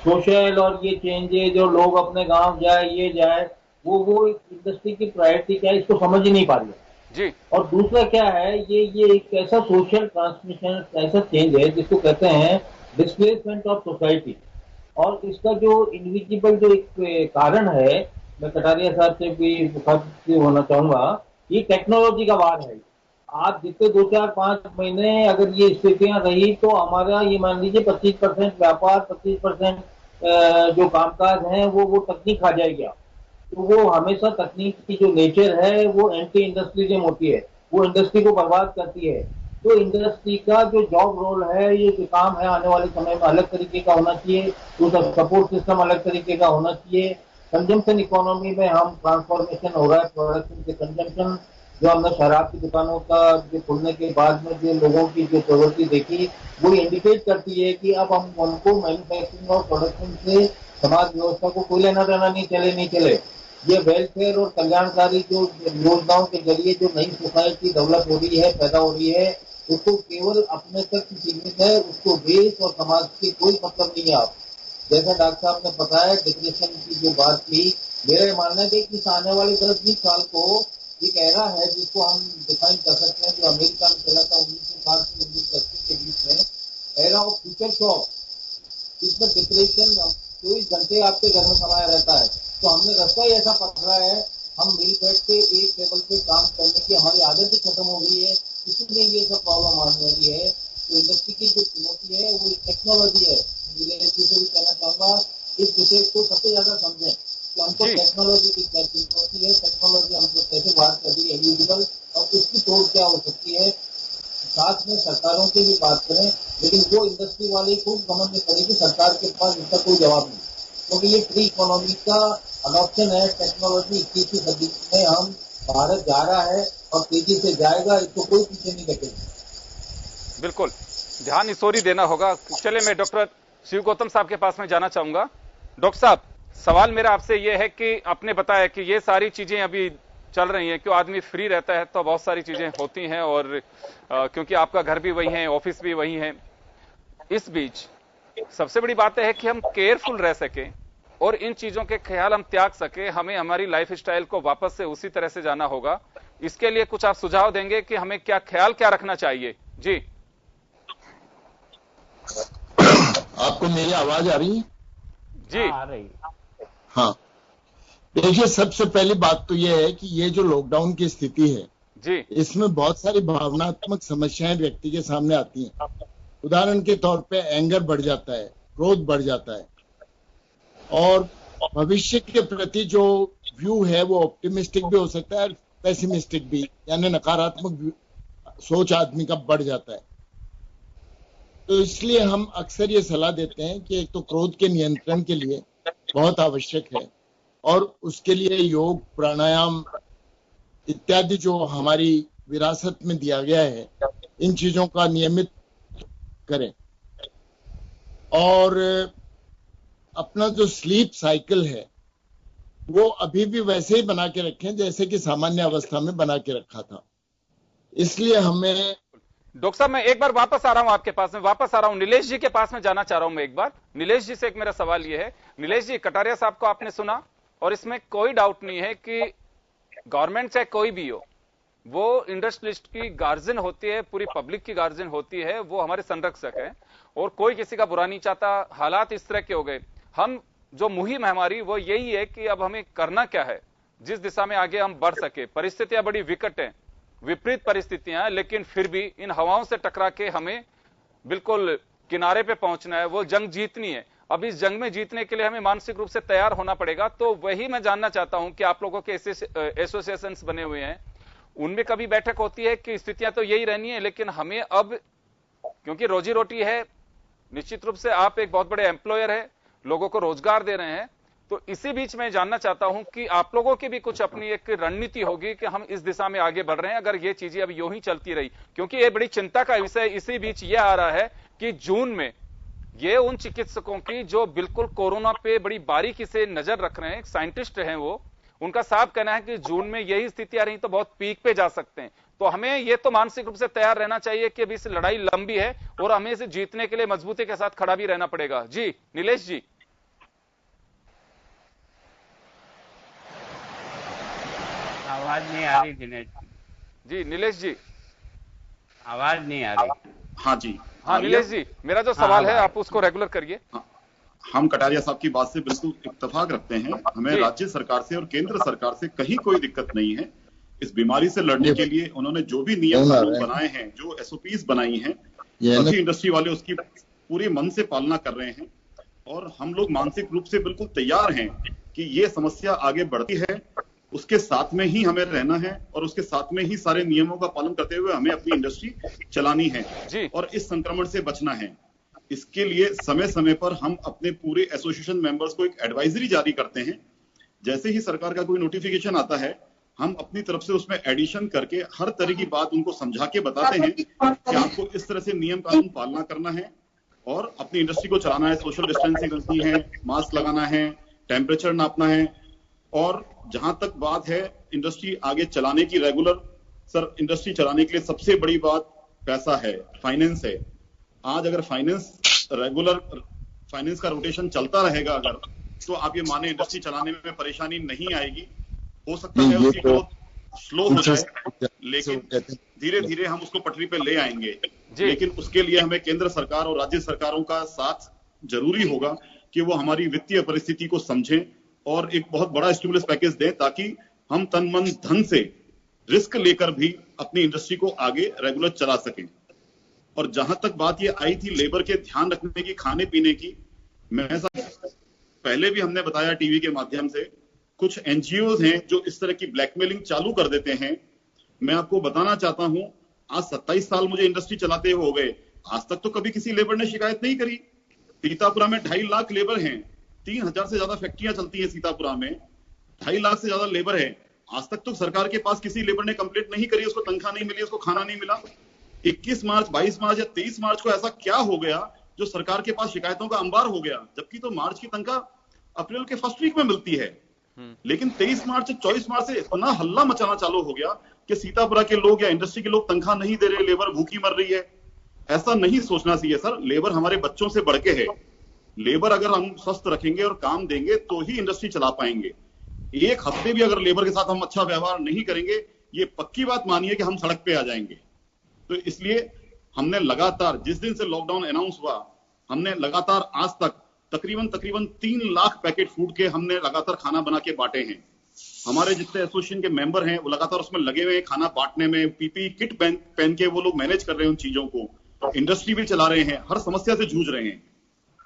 Speaker 3: सोशल और ये चेंजेज और लोग अपने गांव जाए ये जाए, वो इंडस्ट्री की प्रायोरिटी क्या है इसको समझ ही नहीं पा रहे
Speaker 1: जी।
Speaker 3: और दूसरा क्या है, ये एक ऐसा सोशल ट्रांसमिशन, ऐसा चेंज है जिसको कहते हैं डिस्प्लेसमेंट ऑफ सोसाइटी। और इसका जो इनविजिबल जो एक कारण है, मैं कटारिया साहब से भी मुखातिब होना चाहूंगा, ये टेक्नोलॉजी का वार है। आप जितने 2 4 5 महीने अगर ये स्थितियां रही तो हमारा ये मान लीजिए 25% व्यापार, 25% जो कामकाज है वो तकनीक खा जाएगी। तो वो हमेशा तकनीक की जो नेचर है वो एंटी इंडस्ट्रियलिज्म होती है, वो इंडस्ट्री को बर्बाद करती है। तो इंडस्ट्री का जो जॉब रोल है, ये जो काम है आने वाले समय में अलग तरीके का होना चाहिए, उसका सपोर्ट सिस्टम अलग तरीके का होना चाहिए। कंजम्पशन इकोनॉमी में हम ट्रांसफॉर्मेशन हो रहा है, प्रोडक्शन से कंजम्पशन। जो हमने शराब की दुकानों का जो खुलने के बाद में जो लोगों की जो प्रवृत्ति देखी, वो इंडिकेट करती है कि अब हमको मैन्युफैक्चरिंग और प्रोडक्शन से समाज व्यवस्था को कोई लेना देना नहीं चले। ये वेलफेयर और कल्याणकारी जो योजनाओं के जरिए जो नई सोसाइटी डेवलप हो रही है, पैदा हो रही है, उसको केवल अपने तक सीमित है, उसको देश और समाज से कोई मतलब नहीं है। आप जैसा डॉक्टर साहब ने बताया डिप्रेशन की जो बात थी, मेरा मानना है कि आने वाले 10-20 साल को एक एरा है जिसको हम डिफाइन कर सकते हैं, जो अमेरिका में चला था 1960 से 1980 के बीच में, एरा ऑफ फ्यूचर शॉक, जिसमें डिप्रेशन 24 घंटे आपके घर में समाया रहता है। तो हमने रास्ता ही ऐसा पकड़ा है, हम मिल बैठ के एक टेबल पे काम करने की हमारी आदत ही खत्म हो गई है, इसीलिए ये सब प्रॉब्लम आने वाली है। तो इंडस्ट्री की जो चुनौती है वो टेक्नोलॉजी है। जी से भी कहना चाहूंगा, इस विषय को सबसे ज्यादा समझें कि हमको टेक्नोलॉजी की क्या चुनौती है, टेक्नोलॉजी हमको कैसे बात कर रही है एलिजिबल, और उसकी तोड़ क्या हो सकती है। साथ में सरकारों की भी बात करें, लेकिन वो इंडस्ट्री वाले खूब समझ में पड़ेगी, सरकार के पास इसका कोई जवाब नहीं, क्योंकि ये फ्री इकोनॉमी का अडॉप्शन है। टेक्नोलॉजी 21वीं सदी में हम भारत जा रहा है और तेजी से जाएगा, इसको कोई पीछे नहीं रखेगा।
Speaker 1: बिल्कुल ध्यान इस ओर ही देना होगा। चले मैं डॉक्टर शिव गौतम साहब के पास में जाना चाहूंगा। डॉक्टर साहब, सवाल मेरा आपसे यह है कि आपने बताया कि ये सारी चीजें अभी चल रही हैं, क्यों आदमी फ्री रहता है तो बहुत सारी चीजें होती हैं, और क्योंकि आपका घर भी वही है, ऑफिस भी वही है। इस बीच सबसे बड़ी बात है कि हम केयरफुल रह सकें और इन चीजों के ख्याल हम त्याग सके, हमें हमारी लाइफ स्टाइल को वापस से उसी तरह से जाना होगा। इसके लिए कुछ आप सुझाव देंगे कि हमें क्या ख्याल क्या रखना चाहिए? जी।
Speaker 5: आपको मेरी आवाज आ रही है?
Speaker 1: जी
Speaker 2: आ रही।
Speaker 5: हाँ, देखिए सबसे पहली बात तो यह है कि ये जो लॉकडाउन की स्थिति है
Speaker 1: जी,
Speaker 5: इसमें बहुत सारी भावनात्मक समस्याएं व्यक्ति के सामने आती हैं। उदाहरण के तौर पे एंगर बढ़ जाता है, क्रोध बढ़ जाता है, और भविष्य के प्रति जो व्यू है वो ऑप्टिमिस्टिक भी हो सकता है, पेसिमिस्टिक भी, यानी नकारात्मक सोच आदमी का बढ़ जाता है। तो इसलिए हम अक्सर ये सलाह देते हैं कि एक तो क्रोध के नियंत्रण के लिए बहुत आवश्यक है, और उसके लिए योग, प्राणायाम इत्यादि जो हमारी विरासत में दिया गया है, इन चीजों का नियमित करें। और अपना जो स्लीप साइकिल है वो अभी भी वैसे ही बना के रखें जैसे कि सामान्य अवस्था में बना के रखा था। इसलिए हमें
Speaker 1: डॉक्टर साहब मैं एक बार वापस आ रहा हूं आपके पास में, वापस आ रहा हूं नीलेश जी के पास में जाना चाह रहा हूं मैं एक बार। नीलेश जी से एक मेरा सवाल ये है, नीलेश जी, कटारिया साहब को आपने सुना और इसमें कोई डाउट नहीं है कि गवर्नमेंट चाहे कोई भी हो, वो इंडस्ट्रियलिस्ट की गार्जियन होती है, पूरी पब्लिक की गार्जियन होती है, वो हमारे संरक्षक है और कोई किसी का बुरा नहीं चाहता। हालात इस तरह के हो गए, हम जो मुहिम है हमारी वो यही है कि अब हमें करना क्या है, जिस दिशा में आगे हम बढ़ सके। परिस्थितियां बड़ी विकट हैं, विपरीत परिस्थितियां हैं, लेकिन फिर भी इन हवाओं से टकरा के हमें बिल्कुल किनारे पे पहुंचना है, वो जंग जीतनी है। अब इस जंग में जीतने के लिए हमें मानसिक रूप से तैयार होना पड़ेगा। तो वही मैं जानना चाहता हूं कि आप लोगों के एसोसिएशन बने हुए हैं, उनमें कभी बैठक होती है कि स्थितियां तो यही रहनी है, लेकिन हमें अब, क्योंकि रोजी रोटी है, निश्चित रूप से आप एक बहुत बड़े एम्प्लॉयर है, लोगों को रोजगार दे रहे हैं, तो इसी बीच मैं जानना चाहता हूं कि आप लोगों की भी कुछ अपनी एक रणनीति होगी कि हम इस दिशा में आगे बढ़ रहे हैं अगर ये चीजें अब यूं ही चलती रही। क्योंकि ये बड़ी चिंता का विषय इसी बीच ये आ रहा है कि जून में ये उन चिकित्सकों की जो बिल्कुल कोरोना पे बड़ी बारीकी से नजर रख रहे हैं, साइंटिस्ट हैं वो, उनका साफ कहना है कि जून में यही स्थितियां रही तो बहुत पीक पे जा सकते हैं। तो हमें ये तो मानसिक रूप से तैयार रहना चाहिए कि अभी इस लड़ाई लंबी है और हमें इसे जीतने के लिए मजबूती के साथ खड़ा भी रहना पड़ेगा। जी नीलेश जी।
Speaker 2: आवाज नहीं आ रही दिनेश
Speaker 1: जी नीलेश जी,
Speaker 2: आवाज नहीं आ रही।
Speaker 4: हाँ जी,
Speaker 1: हाँ नीलेश जी, मेरा जो सवाल है आप उसको रेगुलर करिए।
Speaker 4: हम कटारिया साहब की बात से बिल्कुल इत्तेफाक रखते हैं। हमें राज्य सरकार से और केंद्र सरकार से कहीं कोई दिक्कत नहीं है। इस बीमारी से लड़ने के लिए उन्होंने जो भी नियम कानून बनाए हैं, जो एसओपीज बनाई हैं, सभी इंडस्ट्री वाले उसकी पूरे मन से पालना कर रहे हैं। और हम लोग मानसिक रूप से बिल्कुल तैयार हैं कि ये समस्या आगे बढ़ती है, उसके साथ में ही हमें रहना है और उसके साथ में ही सारे नियमों का पालन करते हुए हमें अपनी इंडस्ट्री चलानी है और इस संक्रमण से बचना है। इसके लिए समय समय पर हम अपने पूरे एसोसिएशन मेंबर्स को एक एडवाइजरी जारी करते हैं। जैसे ही सरकार का कोई नोटिफिकेशन आता है, हम अपनी तरफ से उसमें एडिशन करके हर तरह की बात उनको समझा के बताते हैं कि आपको इस तरह से नियम कानून पालना करना है और अपनी इंडस्ट्री को चलाना है। सोशल डिस्टेंसिंग रखनी है, मास्क लगाना है, टेम्परेचर नापना है। और जहां तक बात है इंडस्ट्री आगे चलाने की, रेगुलर सर इंडस्ट्री चलाने के लिए सबसे बड़ी बात पैसा है, फाइनेंस है। आज अगर रेगुलर फाइनेंस का रोटेशन चलता रहेगा अगर, तो आप ये माने इंडस्ट्री चलाने में परेशानी नहीं आएगी। हो सकता है उसकी ग्रोथ स्लो हो जाए, लेकिन धीरे धीरे हम उसको पटरी पे ले आएंगे। लेकिन उसके लिए हमें केंद्र सरकार और राज्य सरकारों का साथ जरूरी होगा कि वो हमारी वित्तीय परिस्थिति को समझें और एक बहुत बड़ा स्टिमुलस पैकेज दें, ताकि हम तन मन धन से रिस्क लेकर भी अपनी इंडस्ट्री को आगे रेगुलर चला सकें। और जहां तक बात ये आई थी लेबर के ध्यान रखने की, खाने पीने की, मैं पहले भी हमने बताया टीवी के माध्यम से, कुछ एनजीओ हैं जो इस तरह की ब्लैकमेलिंग चालू कर देते हैं। मैं आपको बताना चाहता हूं, आज 27 साल मुझे इंडस्ट्री चलाते हो गए, आज तक तो कभी किसी लेबर ने शिकायत नहीं करी। सीतापुरा में 2.5 लाख लेबर हैं, 3000 से ज्यादा फैक्ट्रियां चलती हैं सीतापुरा में, 2.5 लाख से ज्यादा लेबर है। आज तक तो सरकार के पास किसी लेबर ने कंप्लेंट नहीं करी, उसको तनख्वाह नहीं मिली, उसको खाना नहीं मिला। 21 मार्च, 22 मार्च या 23 मार्च को ऐसा क्या हो गया जो सरकार के पास शिकायतों का अंबार हो गया? जबकि तो मार्च की तनख्वाह अप्रैल के फर्स्ट वीक में मिलती है। लेकिन 23 मार्च से 24 मार्च से इतना हल्ला मचाना चालू हो गया कि सीतापुरा के लोग या इंडस्ट्री के लोग तनख्वाह नहीं दे रहे, लेबर भूखी मर रही है। ऐसा नहीं सोचना चाहिए सर। लेबर हमारे बच्चों से बढ़ के है। लेबर अगर हम स्वस्थ रखेंगे और काम देंगे तो ही इंडस्ट्री चला पाएंगे। एक हफ्ते भी अगर लेबर के साथ हम अच्छा व्यवहार नहीं करेंगे, ये पक्की बात मानिए कि हम सड़क पे आ जाएंगे। तो इसलिए हमने लगातार, जिस दिन से लॉकडाउन अनाउंस हुआ, हमने लगातार आज तक तकरीबन 3 लाख पैकेट फूड के हमने लगातार खाना बना के बांटे हैं। हमारे जितने एसोसिएशन के मेंबर हैं वो लगातार उसमें लगे हुए हैं, खाना बांटने में, पीपीई किट पहन के वो लोग मैनेज कर रहे हैं उन चीजों को। इंडस्ट्री भी चला रहे हैं, हर समस्या से जूझ रहे हैं।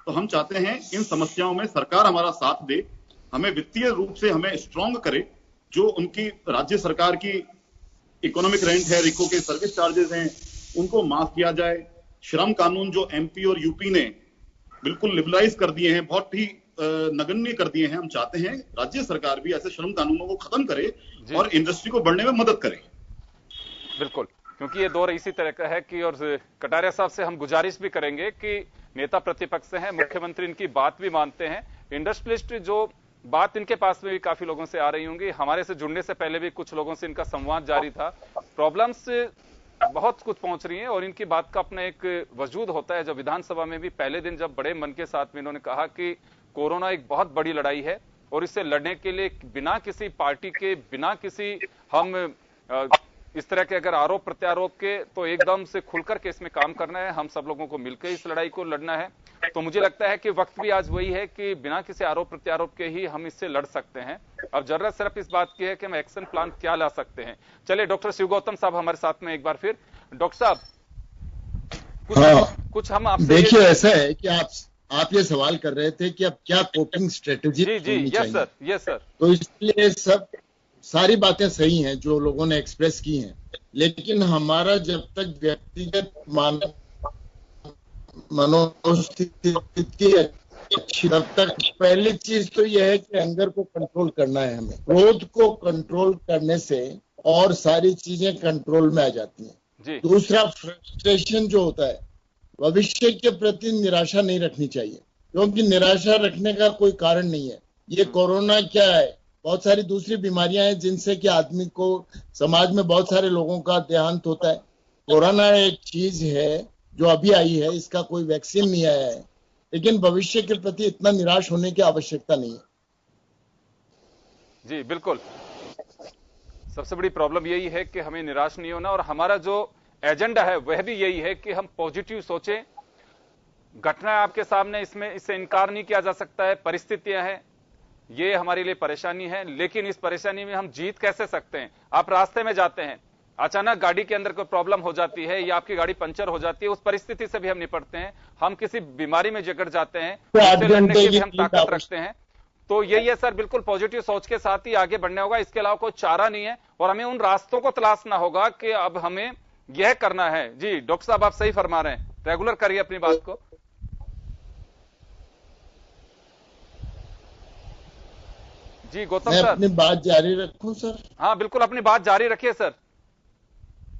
Speaker 4: तो हम चाहते हैं इन समस्याओं में सरकार हमारा साथ दे, हमें वित्तीय रूप से हमें स्ट्रांग करे। जो उनकी राज्य सरकार की इकोनॉमिक रेंट है, रिको के सर्विस चार्जेस हैं, उनको माफ किया जाए। श्रम कानून जो एमपी और यूपी ने बिल्कुल लिबरलाइज कर दिए हैं, बहुत ही नगण्य कर दिए हैं, हम चाहते हैं राज्य सरकार भी ऐसे श्रम कानूनों को खत्म करे और इंडस्ट्री को बढ़ने में मदद करे।
Speaker 1: बिल्कुल, क्योंकि ये दौर इसी तरह का है कि, और कटारिया साहब से हम गुजारिश भी करेंगे कि नेता प्रतिपक्ष से हैं, मुख्यमंत्री इनकी बात भी मानते हैं। इंडस्ट्रियलिस्ट जो बात इनके पास में भी काफी लोगों से आ रही होंगी, हमारे से जुड़ने से पहले भी कुछ लोगों से इनका संवाद जारी था। प्रॉब्लम्स बहुत कुछ पहुंच रही हैं और इनकी बात का अपना एक वजूद होता है। जब विधानसभा में भी पहले दिन जब बड़े मन के साथ में इन्होंने कहा कि कोरोना एक बहुत बड़ी लड़ाई है और इससे लड़ने के लिए बिना किसी पार्टी के, बिना किसी हम इस तरह के अगर आरोप प्रत्यारोप के, तो एकदम से खुलकर के इसमें काम करना है, हम सब लोगों को मिलकर इस लड़ाई को लड़ना है। तो मुझे लगता है कि वक्त भी आज वही है कि बिना किसी आरोप प्रत्यारोप के ही हम इससे लड़ सकते हैं। अब जरूरत सिर्फ इस बात की है कि हम एक्शन प्लान क्या ला सकते हैं। चलिए डॉक्टर शिव गौतम साहब हमारे साथ में एक बार फिर। डॉक्टर साहब कुछ हम आपसे
Speaker 5: देखिए, ऐसा है कि आप ये सवाल कर रहे थे कि अब क्या कोपिंग स्ट्रेटेजी
Speaker 1: जी जी, यस सर।
Speaker 5: तो इसलिए सारी बातें सही हैं जो लोगों ने एक्सप्रेस की हैं, लेकिन हमारा जब तक व्यक्तिगत मनोस्थिति अच्छी, तब तक पहली चीज तो यह है कि एंगर को कंट्रोल करना है हमें। क्रोध को कंट्रोल करने से और सारी चीजें कंट्रोल में आ जाती हैं
Speaker 1: जी।
Speaker 5: दूसरा, फ्रस्ट्रेशन जो होता है, भविष्य के प्रति निराशा नहीं रखनी चाहिए, क्योंकि निराशा रखने का कोई कारण नहीं है। ये कोरोना क्या है, बहुत सारी दूसरी बीमारियां हैं जिनसे कि आदमी को, समाज में बहुत सारे लोगों का देहांत होता है। कोरोना एक चीज है जो अभी आई है, इसका कोई वैक्सीन नहीं आया है, लेकिन भविष्य के प्रति इतना निराश होने की आवश्यकता नहीं है।
Speaker 1: जी बिल्कुल, सबसे बड़ी प्रॉब्लम यही है कि हमें निराश नहीं होना, और हमारा जो एजेंडा है वह भी यही है कि हम पॉजिटिव सोचें। घटना है आपके सामने, इससे इनकार नहीं किया जा सकता है, परिस्थितियां हैं, ये हमारे लिए परेशानी है, लेकिन इस परेशानी में हम जीत कैसे सकते हैं। आप रास्ते में जाते हैं, अचानक गाड़ी के अंदर कोई प्रॉब्लम हो जाती है या आपकी गाड़ी पंचर हो जाती है, उस परिस्थिति से भी हम निपटते हैं। हम किसी बीमारी में जकड़ जाते हैं, उससे लड़ने की भी हम ताकत रखते हैं। तो यही है सर, बिल्कुल पॉजिटिव सोच के साथ ही आगे बढ़ना होगा, इसके अलावा कोई चारा नहीं है, और हमें उन रास्तों को तलाशना होगा कि अब हमें यह करना है। जी डॉक्टर साहब, आप सही फरमा रहे हैं, रेगुलर करिए अपनी बात को। जी गौतम सर,
Speaker 5: अपनी बात जारी रखूं सर?
Speaker 1: हाँ बिल्कुल, अपनी बात जारी रखिए सर।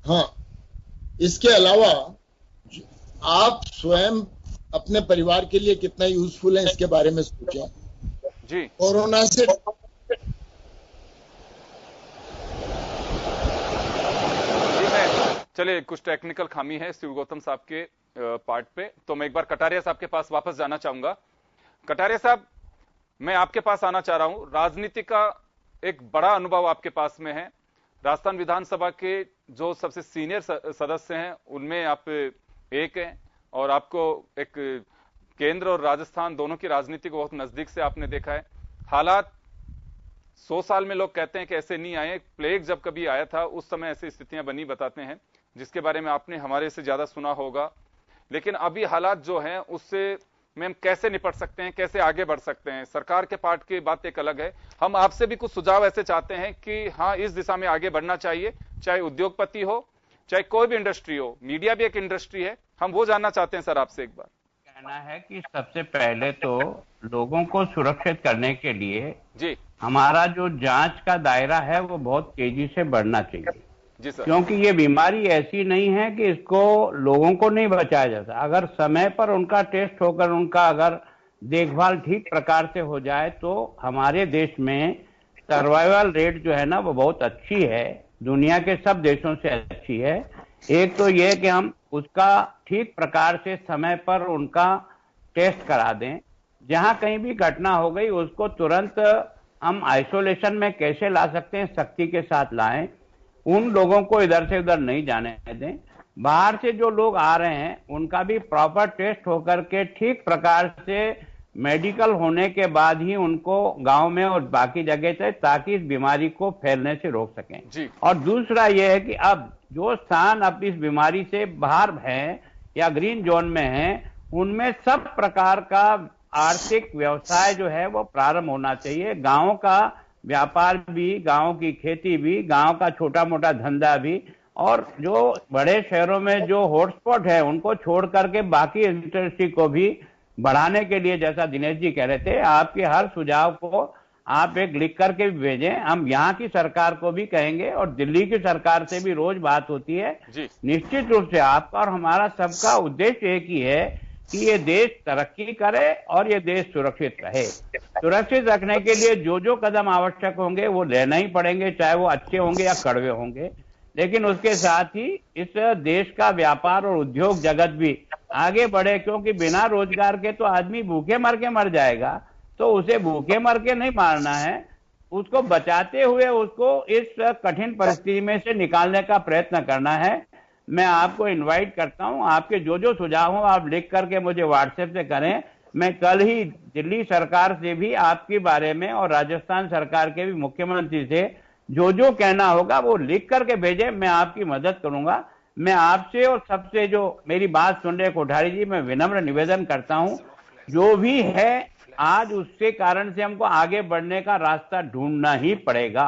Speaker 5: हाँ, इसके अलावा आप स्वयं अपने परिवार के लिए कितना यूजफुल है, इसके बारे में सोचें।
Speaker 1: जी
Speaker 5: कोरोना से
Speaker 1: चलिए, कुछ टेक्निकल खामी है शिव गौतम साहब के पार्ट पे, तो मैं एक बार कटारिया साहब के पास वापस जाना चाहूंगा। कटारिया साहब, मैं आपके पास आना चाह रहा हूं। राजनीति का एक बड़ा अनुभव आपके पास में है, राजस्थान विधानसभा के जो सबसे सीनियर सदस्य हैं उनमें आप एक हैं, और आपको एक केंद्र और राजस्थान दोनों की राजनीति को बहुत नजदीक से आपने देखा है। हालात 100 साल में लोग कहते हैं कि ऐसे नहीं आए, प्लेग जब कभी आया था उस समय ऐसी स्थितियां बनी बताते हैं, जिसके बारे में आपने हमारे से ज्यादा सुना होगा। लेकिन अभी हालात जो हैं उससे में हम कैसे निपट सकते हैं, कैसे आगे बढ़ सकते हैं। सरकार के पार्ट की बात एक अलग है, हम आपसे भी कुछ सुझाव ऐसे चाहते हैं कि हाँ, इस दिशा में आगे बढ़ना चाहिए, चाहे उद्योगपति हो, चाहे कोई भी इंडस्ट्री हो, मीडिया भी एक इंडस्ट्री है, हम वो जानना चाहते हैं सर आपसे एक बार।
Speaker 2: कहना है कि सबसे पहले तो लोगों को सुरक्षित करने के लिए
Speaker 1: जी
Speaker 2: हमारा जो जांच का दायरा है वो बहुत तेजी से बढ़ना चाहिए।
Speaker 1: जी सर,
Speaker 2: क्योंकि ये बीमारी ऐसी नहीं है कि इसको लोगों को नहीं बचाया जाता। अगर समय पर उनका टेस्ट होकर उनका अगर देखभाल ठीक प्रकार से हो जाए तो हमारे देश में सर्वाइवल रेट जो है ना वो बहुत अच्छी है, दुनिया के सब देशों से अच्छी है। एक तो ये कि हम उसका ठीक प्रकार से समय पर उनका टेस्ट करा दें, जहां कहीं भी घटना हो गई उसको तुरंत हम आइसोलेशन में कैसे ला सकते हैं, सख्ती के साथ लाएं, उन लोगों को इधर से उधर नहीं जाने दें। बाहर से जो लोग आ रहे हैं उनका भी प्रॉपर टेस्ट होकर के ठीक प्रकार से मेडिकल होने के बाद ही उनको गांव में और बाकी जगह से, ताकि इस बीमारी को फैलने से रोक सकें
Speaker 1: जी।
Speaker 2: और दूसरा यह है कि अब जो स्थान अब इस बीमारी से बाहर हैं या ग्रीन जोन में हैं, उनमें सब प्रकार का आर्थिक व्यवसाय जो है वो प्रारंभ होना चाहिए। गांव का व्यापार भी, गांव की खेती भी, गांव का छोटा मोटा धंधा भी, और जो बड़े शहरों में जो हॉटस्पॉट है उनको छोड़ करके बाकी इंडस्ट्री को भी बढ़ाने के लिए, जैसा दिनेश जी कह रहे थे, आपके हर सुझाव को आप एक लिख करके भी भेजें। हम यहाँ की सरकार को भी कहेंगे और दिल्ली की सरकार से भी रोज बात होती है। निश्चित रूप से आपका और हमारा सबका उद्देश्य एक ही है कि ये देश तरक्की करे और ये देश सुरक्षित रहे। सुरक्षित रखने के लिए जो जो कदम आवश्यक होंगे वो लेना ही पड़ेंगे, चाहे वो अच्छे होंगे या कड़वे होंगे, लेकिन उसके साथ ही इस देश का व्यापार और उद्योग जगत भी आगे बढ़े, क्योंकि बिना रोजगार के तो आदमी भूखे मर के मर जाएगा। तो उसे भूखे मर के नहीं मारना है, उसको बचाते हुए उसको इस कठिन परिस्थिति में से निकालने का प्रयत्न करना है। मैं आपको इनवाइट करता हूं, आपके जो जो सुझाव हो आप लिख करके मुझे व्हाट्सएप से करें। मैं कल ही दिल्ली सरकार से भी आपके बारे में और राजस्थान सरकार के भी मुख्यमंत्री से जो जो कहना होगा वो लिख करके भेजे, मैं आपकी मदद करूंगा। मैं आपसे और सबसे जो मेरी बात सुन रहे कोठारी जी, मैं विनम्र निवेदन करता हूं, जो भी है आज उसके कारण से हमको आगे बढ़ने का रास्ता ढूंढना ही पड़ेगा।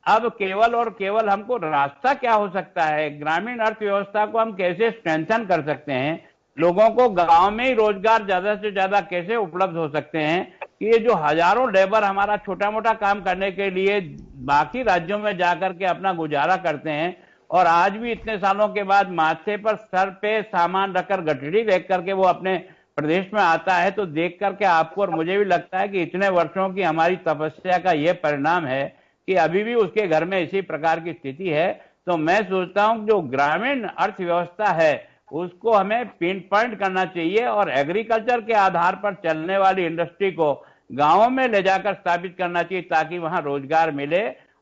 Speaker 2: अब केवल और केवल हमको रास्ता क्या हो सकता है, ग्रामीण अर्थव्यवस्था को हम कैसे स्ट्रेंथन कर सकते हैं, लोगों को गांव में ही रोजगार ज्यादा से ज्यादा कैसे उपलब्ध हो सकते हैं कि ये जो हजारों लेबर हमारा छोटा मोटा काम करने के लिए बाकी राज्यों में जाकर के अपना गुजारा करते हैं और आज भी इतने सालों के बाद माथे पर सर पे सामान रखकर गठड़ी देख करके वो अपने प्रदेश में आता है, तो देख करके आपको और मुझे भी लगता है कि इतने वर्षों की हमारी तपस्या का ये परिणाम है कि अभी भी उसके घर में इसी प्रकार की स्थिति है। तो मैं सोचता हूं जो ग्रामीण अर्थव्यवस्था है उसको हमें पिन पॉइंट करना चाहिए और एग्रीकल्चर के आधार पर चलने वाली इंडस्ट्री को गांवों में ले जाकर स्थापित करना चाहिए ताकि वहां रोजगार मिले।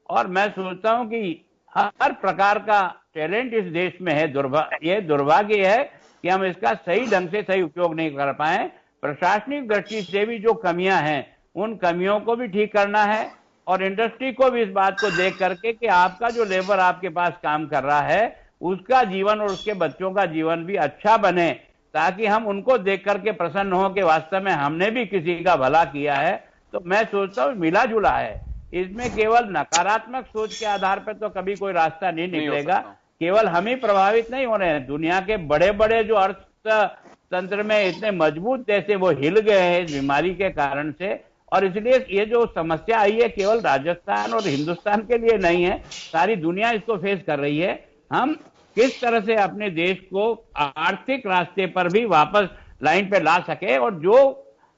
Speaker 2: और मैं सोचता हूं कि हर प्रकार का टैलेंट इस देश में है, ये दुर्भाग्य है कि हम इसका सही ढंग से सही उपयोग नहीं कर पाए। प्रशासनिक दृष्टि से भी जो कमियां हैं उन कमियों को भी ठीक करना है और इंडस्ट्री को भी इस बात को देख करके कि आपका जो लेबर आपके पास काम कर रहा है उसका जीवन और उसके बच्चों का जीवन भी अच्छा बने, ताकि हम उनको देख करके प्रसन्न हो कि वास्तव में हमने भी किसी का भला किया है। तो मैं सोचता हूँ मिला जुला है, इसमें केवल नकारात्मक सोच के आधार पर तो कभी कोई रास्ता नहीं निकलेगा। केवल हम ही प्रभावित नहीं हो रहे हैं, दुनिया के बड़े बड़े जो अर्थतंत्र में इतने मजबूत देश है वो हिल गए हैं इस बीमारी के कारण से। और इसलिए ये जो समस्या आई है केवल राजस्थान और हिंदुस्तान के लिए नहीं है, सारी दुनिया इसको फेस कर रही है। हम किस तरह से अपने देश को आर्थिक रास्ते पर भी वापस लाइन पे ला सके और जो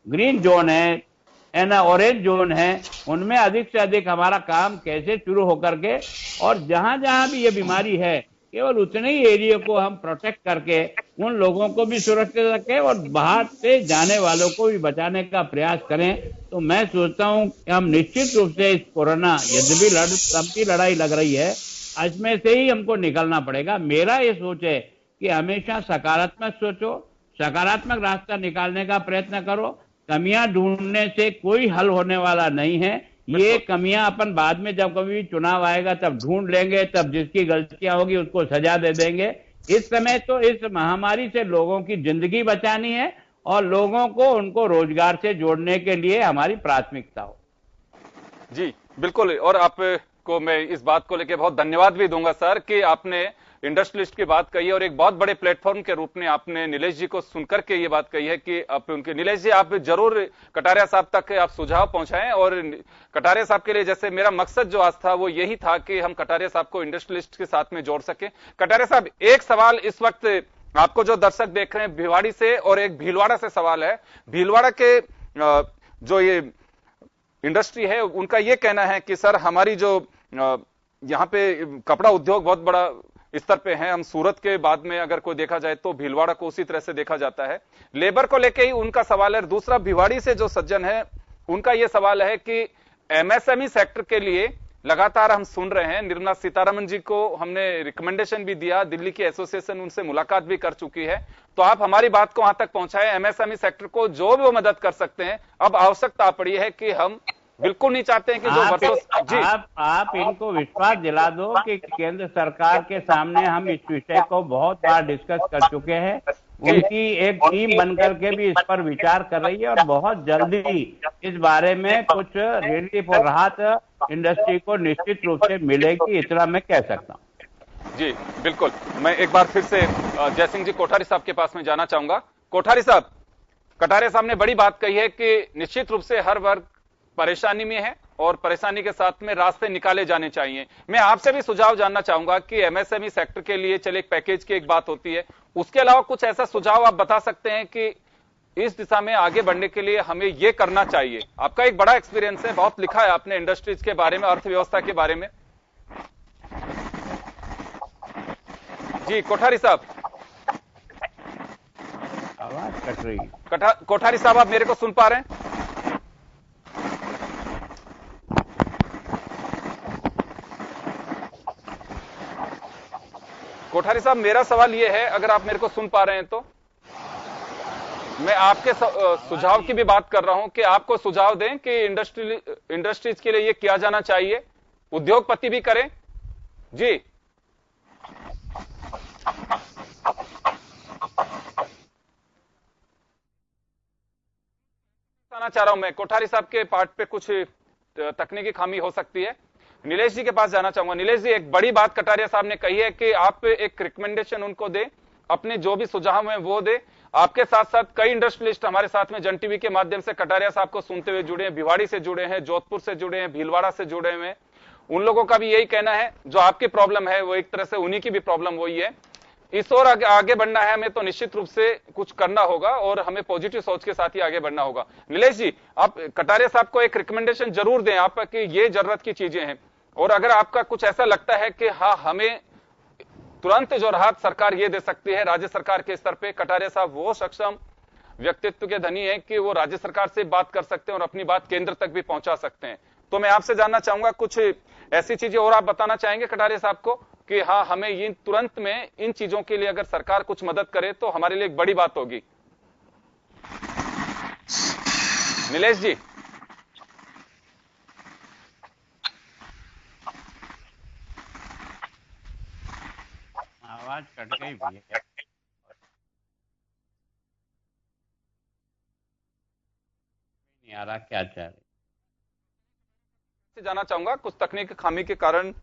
Speaker 2: ग्रीन जोन है ना ऑरेंज जोन है उनमें अधिक से अधिक हमारा काम कैसे शुरू होकर के और जहां जहां भी ये बीमारी है केवल उतने ही एरिया को हम प्रोटेक्ट करके उन लोगों को भी सुरक्षित रखें और बाहर से जाने वालों को भी बचाने का प्रयास करें। तो मैं सोचता हूं कि हम निश्चित रूप से इस कोरोना यद्यपि लंबी लड़ाई लग रही है इसमें से ही हमको निकलना पड़ेगा। मेरा ये सोच है कि हमेशा सकारात्मक सोचो, सकारात्मक रास्ता निकालने का प्रयत्न करो। कमियां ढूंढने से कोई हल होने वाला नहीं है। ये कमियां अपन बाद में जब कभी चुनाव आएगा तब ढूंढ लेंगे, तब जिसकी गलतियां होगी उसको सजा दे देंगे। इस समय तो इस महामारी से लोगों की जिंदगी बचानी है और लोगों को उनको रोजगार से जोड़ने के लिए हमारी प्राथमिकता हो।
Speaker 1: जी बिल्कुल, और आपको मैं इस बात को लेकर बहुत धन्यवाद भी दूंगा सर कि आपने इंडस्ट्रियलिस्ट की बात कही और एक बहुत बड़े प्लेटफॉर्म के रूप में आपने नीलेश जी को सुनकर के ये बात कही है कि आप उनके नीलेश जी आप जरूर कटारिया साहब तक आप सुझाव पहुंचाएं। और कटारिया साहब के लिए जैसे मेरा मकसद जो आज था वो यही था कि हम कटारिया साहब को इंडस्ट्रियलिस्ट के साथ में जोड़ सके। कटारिया साहब एक सवाल इस वक्त आपको जो दर्शक देख रहे हैं भिवाड़ी से और एक भीलवाड़ा से सवाल है। भीलवाड़ा के जो ये इंडस्ट्री है उनका ये कहना है कि सर हमारी जो यहाँ पे कपड़ा उद्योग बहुत बड़ा स्तर पे है, हम सूरत के बाद में अगर कोई देखा जाए तो भीलवाड़ा को उसी तरह से देखा जाता है। लेबर को लेके ही उनका सवाल है। दूसरा भिवाड़ी से जो सज्जन है उनका यह सवाल है कि एमएसएमई सेक्टर के लिए लगातार हम सुन रहे हैं, निर्मला सीतारमण जी को हमने रिकमेंडेशन भी दिया, दिल्ली की एसोसिएशन उनसे मुलाकात भी कर चुकी है, तो आप हमारी बात को वहां तक पहुंचाएं। एमएसएमई सेक्टर को जो भी वो मदद कर सकते हैं, अब आवश्यकता पड़ी है कि हम बिल्कुल नहीं चाहते हैं कि जो वर्षों जी
Speaker 2: आप इनको विश्वास दिला दो कि केंद्र सरकार के सामने हम इस विषय को बहुत बार डिस्कस कर चुके हैं। उनकी एक टीम बनकर के भी इस पर विचार कर रही है और बहुत जल्दी इस बारे में कुछ रिलीफ और राहत इंडस्ट्री को निश्चित रूप से मिलेगी, इतना मैं कह सकता हूँ।
Speaker 1: जी बिल्कुल, मैं एक बार फिर से जयसिंह जी कोठारी साहब के पास में जाना चाहूंगा। कोठारी साहब, कटारिया साहब ने बड़ी बात कही है कि निश्चित रूप से हर वर्ग परेशानी में है और परेशानी के साथ में रास्ते निकाले जाने चाहिए। मैं आपसे भी सुझाव जानना चाहूंगा कि एमएसएमई सेक्टर के लिए चले एक पैकेज की एक बात होती है, उसके अलावा कुछ ऐसा सुझाव आप बता सकते हैं कि इस दिशा में आगे बढ़ने के लिए हमें ये करना चाहिए। आपका एक बड़ा एक्सपीरियंस है, बहुत लिखा है आपने इंडस्ट्रीज के बारे में, अर्थव्यवस्था के बारे में। जी कोठारी साहब,
Speaker 2: आवाज कट रही है।
Speaker 1: कोठारी साहब आप मेरे को सुन पा रहे हैं? कोठारी साहब, मेरा सवाल यह है, अगर आप मेरे को सुन पा रहे हैं तो मैं आपके सुझाव की भी बात कर रहा हूं कि आपको सुझाव दें कि इंडस्ट्रीज के लिए ये किया जाना चाहिए, उद्योगपति भी करें। जी, बताना चाह रहा हूं मैं, कोठारी साहब के पार्ट पे कुछ तकनीकी खामी हो सकती है। नीलेश जी के पास जाना चाहूंगा। नीलेश जी, एक बड़ी बात कटारिया साहब ने कही है कि आप एक रिकमेंडेशन उनको दें, अपने जो भी सुझाव हैं वो दे। आपके साथ साथ कई इंडस्ट्रियलिस्ट हमारे साथ में जन टीवी के माध्यम से कटारिया साहब को सुनते हुए जुड़े हैं, भिवाड़ी से जुड़े हैं, जोधपुर से जुड़े हैं, भीलवाड़ा से जुड़े हुए हैं। उन लोगों का भी यही कहना है, जो आपकी प्रॉब्लम है वो एक तरह से उन्हीं की भी प्रॉब्लम वही है। इस ओर आगे बढ़ना है हमें, तो निश्चित रूप से कुछ करना होगा और हमें पॉजिटिव सोच के साथ ही आगे बढ़ना होगा। नीलेश जी, आप कटारिया साहब को एक रिकमेंडेशन जरूर दें आप कि ये जरूरत की चीजें हैं, और अगर आपका कुछ ऐसा लगता है कि हाँ हमें तुरंत जो राहत सरकार ये दे सकती है राज्य सरकार के स्तर पे, कटारिया साहब वो सक्षम व्यक्तित्व के धनी है कि वो राज्य सरकार से बात कर सकते हैं और अपनी बात केंद्र तक भी पहुंचा सकते हैं। तो मैं आपसे जानना चाहूंगा, कुछ ऐसी चीजें और आप बताना चाहेंगे कटारिया साहब को कि हाँ हमें ये तुरंत में इन चीजों के लिए अगर सरकार कुछ मदद करे तो हमारे लिए एक बड़ी बात होगी। नीलेश जी,
Speaker 2: आवाज कट गई भैया, नहीं आ रहा, क्या चाह रहे?
Speaker 1: जाना चाहूंगा, कुछ तकनीकी खामी के कारण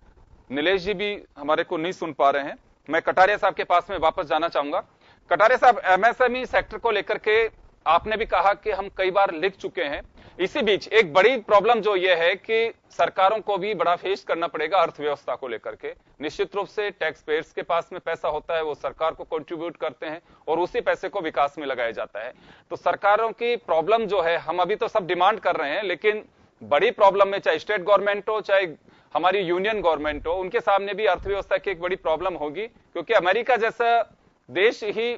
Speaker 1: नीलेश जी भी हमारे को नहीं सुन पा रहे हैं। मैं कटारिया साहब के पास में वापस जाना चाहूंगा। कटारिया साहब, एमएसएमई सेक्टर को लेकर के आपने भी कहा कि हम कई बार लिख चुके हैं। इसी बीच एक बड़ी प्रॉब्लम जो ये है कि सरकारों को भी बड़ा फेस करना पड़ेगा अर्थव्यवस्था को लेकर के। निश्चित रूप से टैक्स पेयर्स के पास में पैसा होता है, वो सरकार को कंट्रीब्यूट करते हैं और उसी पैसे को विकास में लगाया जाता है। तो सरकारों की प्रॉब्लम जो है, हम अभी तो सब डिमांड कर रहे हैं, लेकिन बड़ी प्रॉब्लम में चाहे स्टेट गवर्नमेंट हो चाहे हमारी यूनियन गवर्नमेंट हो, उनके सामने भी अर्थव्यवस्था की एक बड़ी प्रॉब्लम होगी, क्योंकि अमेरिका जैसा देश ही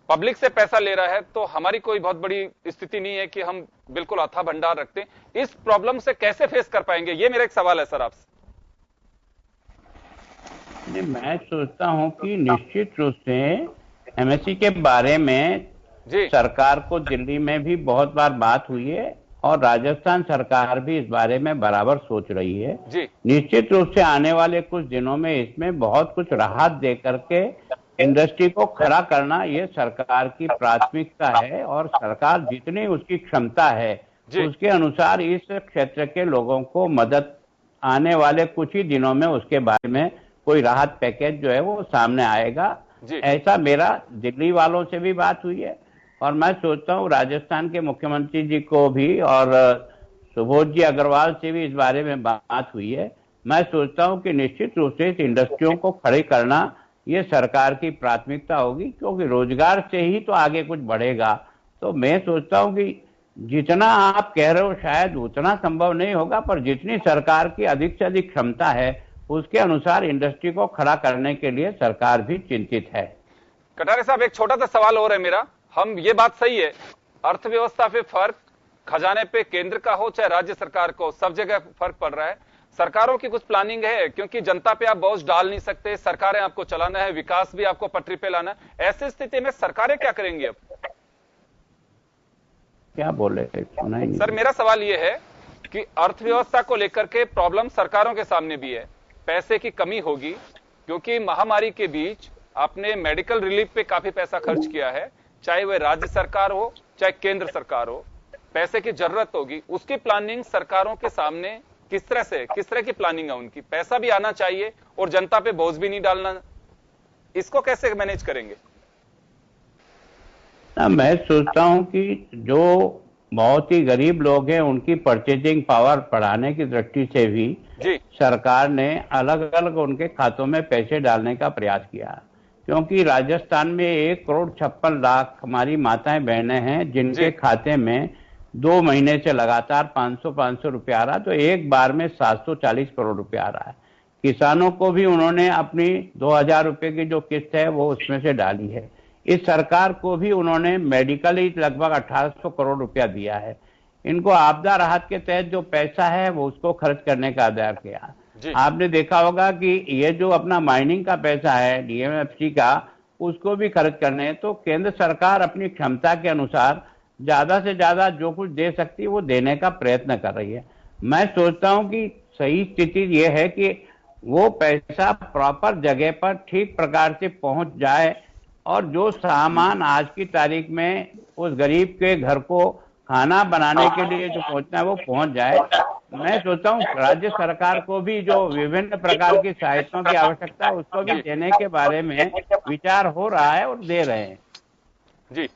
Speaker 1: पब्लिक से पैसा ले रहा है, तो हमारी कोई बहुत बड़ी स्थिति नहीं है कि हम बिल्कुल अथाह भंडार रखते हैं। इस प्रॉब्लम से कैसे फेस कर पाएंगे, ये मेरा एक सवाल है सर आपसे।
Speaker 2: मैं सोचता हूं कि निश्चित रूप से एमएससी के बारे में
Speaker 1: जी,
Speaker 2: सरकार को दिल्ली में भी बहुत बार बात हुई है और राजस्थान सरकार भी इस बारे में बराबर सोच रही है
Speaker 1: जी।
Speaker 2: निश्चित रूप से आने वाले कुछ दिनों में इसमें बहुत कुछ राहत दे करके इंडस्ट्री को खड़ा करना ये सरकार की प्राथमिकता है, और सरकार जितनी उसकी क्षमता है उसके अनुसार इस क्षेत्र के लोगों को मदद आने वाले कुछ ही दिनों में उसके बारे में कोई राहत पैकेज जो है वो सामने आएगा। ऐसा मेरा दिल्ली वालों से भी बात हुई है, और मैं सोचता हूँ राजस्थान के मुख्यमंत्री जी को भी और सुबोध जी अग्रवाल से भी इस बारे में बात हुई है। मैं सोचता हूँ कि निश्चित रूप से इस इंडस्ट्रियों को खड़ी करना ये सरकार की प्राथमिकता होगी, क्योंकि रोजगार से ही तो आगे कुछ बढ़ेगा। तो मैं सोचता हूँ कि जितना आप कह रहे हो शायद उतना संभव नहीं होगा, पर जितनी सरकार की अधिक से अधिक क्षमता है उसके अनुसार इंडस्ट्री को खड़ा करने के लिए सरकार भी चिंतित है।
Speaker 1: कटारे साहब, एक छोटा सा सवाल और है मेरा। हम ये बात सही है, अर्थव्यवस्था पे फर्क खजाने पे केंद्र का हो चाहे राज्य सरकार को, सब जगह फर्क पड़ रहा है। सरकारों की कुछ प्लानिंग है, क्योंकि जनता पे आप बोझ डाल नहीं सकते, सरकारें आपको चलाना है, विकास भी आपको पटरी पे लाना है। ऐसी स्थिति में सरकारें क्या करेंगी अब?
Speaker 2: क्या बोले सुना ही नहीं।
Speaker 1: सर, मेरा सवाल यह है कि अर्थव्यवस्था को लेकर के प्रॉब्लम सरकारों के सामने भी है, पैसे की कमी होगी, क्योंकि महामारी के बीच आपने मेडिकल रिलीफ पे काफी पैसा खर्च किया है, चाहे वह राज्य सरकार हो चाहे केंद्र सरकार हो, पैसे की जरूरत होगी। उसकी प्लानिंग सरकारों के सामने किस तरह की प्लानिंग है उनकी? पैसा भी आना चाहिए और जनता पे बोझ भी नहीं डालना, इसको कैसे मैनेज करेंगे?
Speaker 2: मैं सोचता हूं कि जो बहुत ही गरीब लोग हैं उनकी परचेजिंग पावर बढ़ाने की दृष्टि से भी सरकार ने अलग अलग उनके खातों में पैसे डालने का प्रयास किया, क्योंकि राजस्थान में 1,56,00,000 हमारी माताएं बहनें हैं जिनके खाते में 2 महीने से लगातार 500 रुपया आ रहा, तो एक बार में 740 करोड़ रुपया आ रहा है। किसानों को भी उन्होंने अपनी 2,000 रुपए की जो किस्त है वो उसमें से डाली है। इस सरकार को भी उन्होंने मेडिकली लगभग 1,800 करोड़ रुपया दिया है। इनको आपदा राहत के तहत जो पैसा है वो उसको खर्च करने का आदेश किया।
Speaker 1: जी।
Speaker 2: आपने देखा होगा कि ये जो अपना माइनिंग का पैसा है डीएमएफसी का, उसको भी खर्च करने हैं। तो केंद्र सरकार अपनी क्षमता के अनुसार ज्यादा से ज्यादा जो कुछ दे सकती है वो देने का प्रयत्न कर रही है। मैं सोचता हूं कि सही स्थिति ये है कि वो पैसा प्रॉपर जगह पर ठीक प्रकार से पहुंच जाए और जो सामान आज की तारीख में उस गरीब के घर को खाना बनाने के लिए जो पहुंचना है वो पहुंच जाए। मैं सोचता हूँ राज्य सरकार को भी जो विभिन्न प्रकार की सहायताओं की आवश्यकता है उसको भी देने के बारे में विचार हो रहा है और दे रहे हैं।
Speaker 1: जी,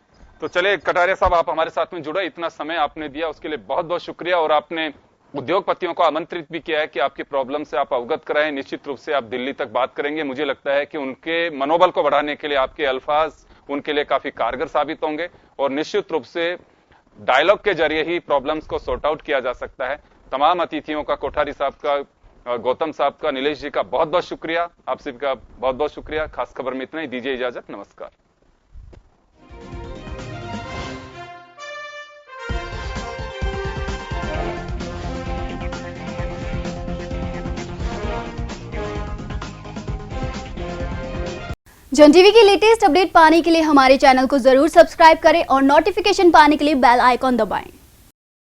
Speaker 1: तो चले कटारिया साहब, आप हमारे साथ में जुड़े, इतना समय आपने दिया उसके लिए बहुत बहुत शुक्रिया। और आपने उद्योगपतियों को आमंत्रित भी किया है कि आपकी प्रॉब्लम से आप अवगत कराएं। निश्चित रूप से आप दिल्ली तक बात करेंगे। मुझे लगता है कि उनके मनोबल को बढ़ाने के लिए आपके अल्फाज उनके लिए काफी कारगर साबित होंगे और निश्चित रूप से डायलॉग के जरिए ही प्रॉब्लम्स को सॉर्ट आउट किया जा सकता है। तमाम अतिथियों का, कोठारी साहब का, गौतम साहब का, नीलेश जी का बहुत बहुत शुक्रिया। आप सबका बहुत बहुत शुक्रिया। खास खबर में इतना ही, दीजिए इजाजत, नमस्कार।
Speaker 6: जन टीवी की लेटेस्ट अपडेट पाने के लिए हमारे चैनल को जरूर सब्सक्राइब करें और नोटिफिकेशन पाने के लिए बेल आइकॉन दबाएं।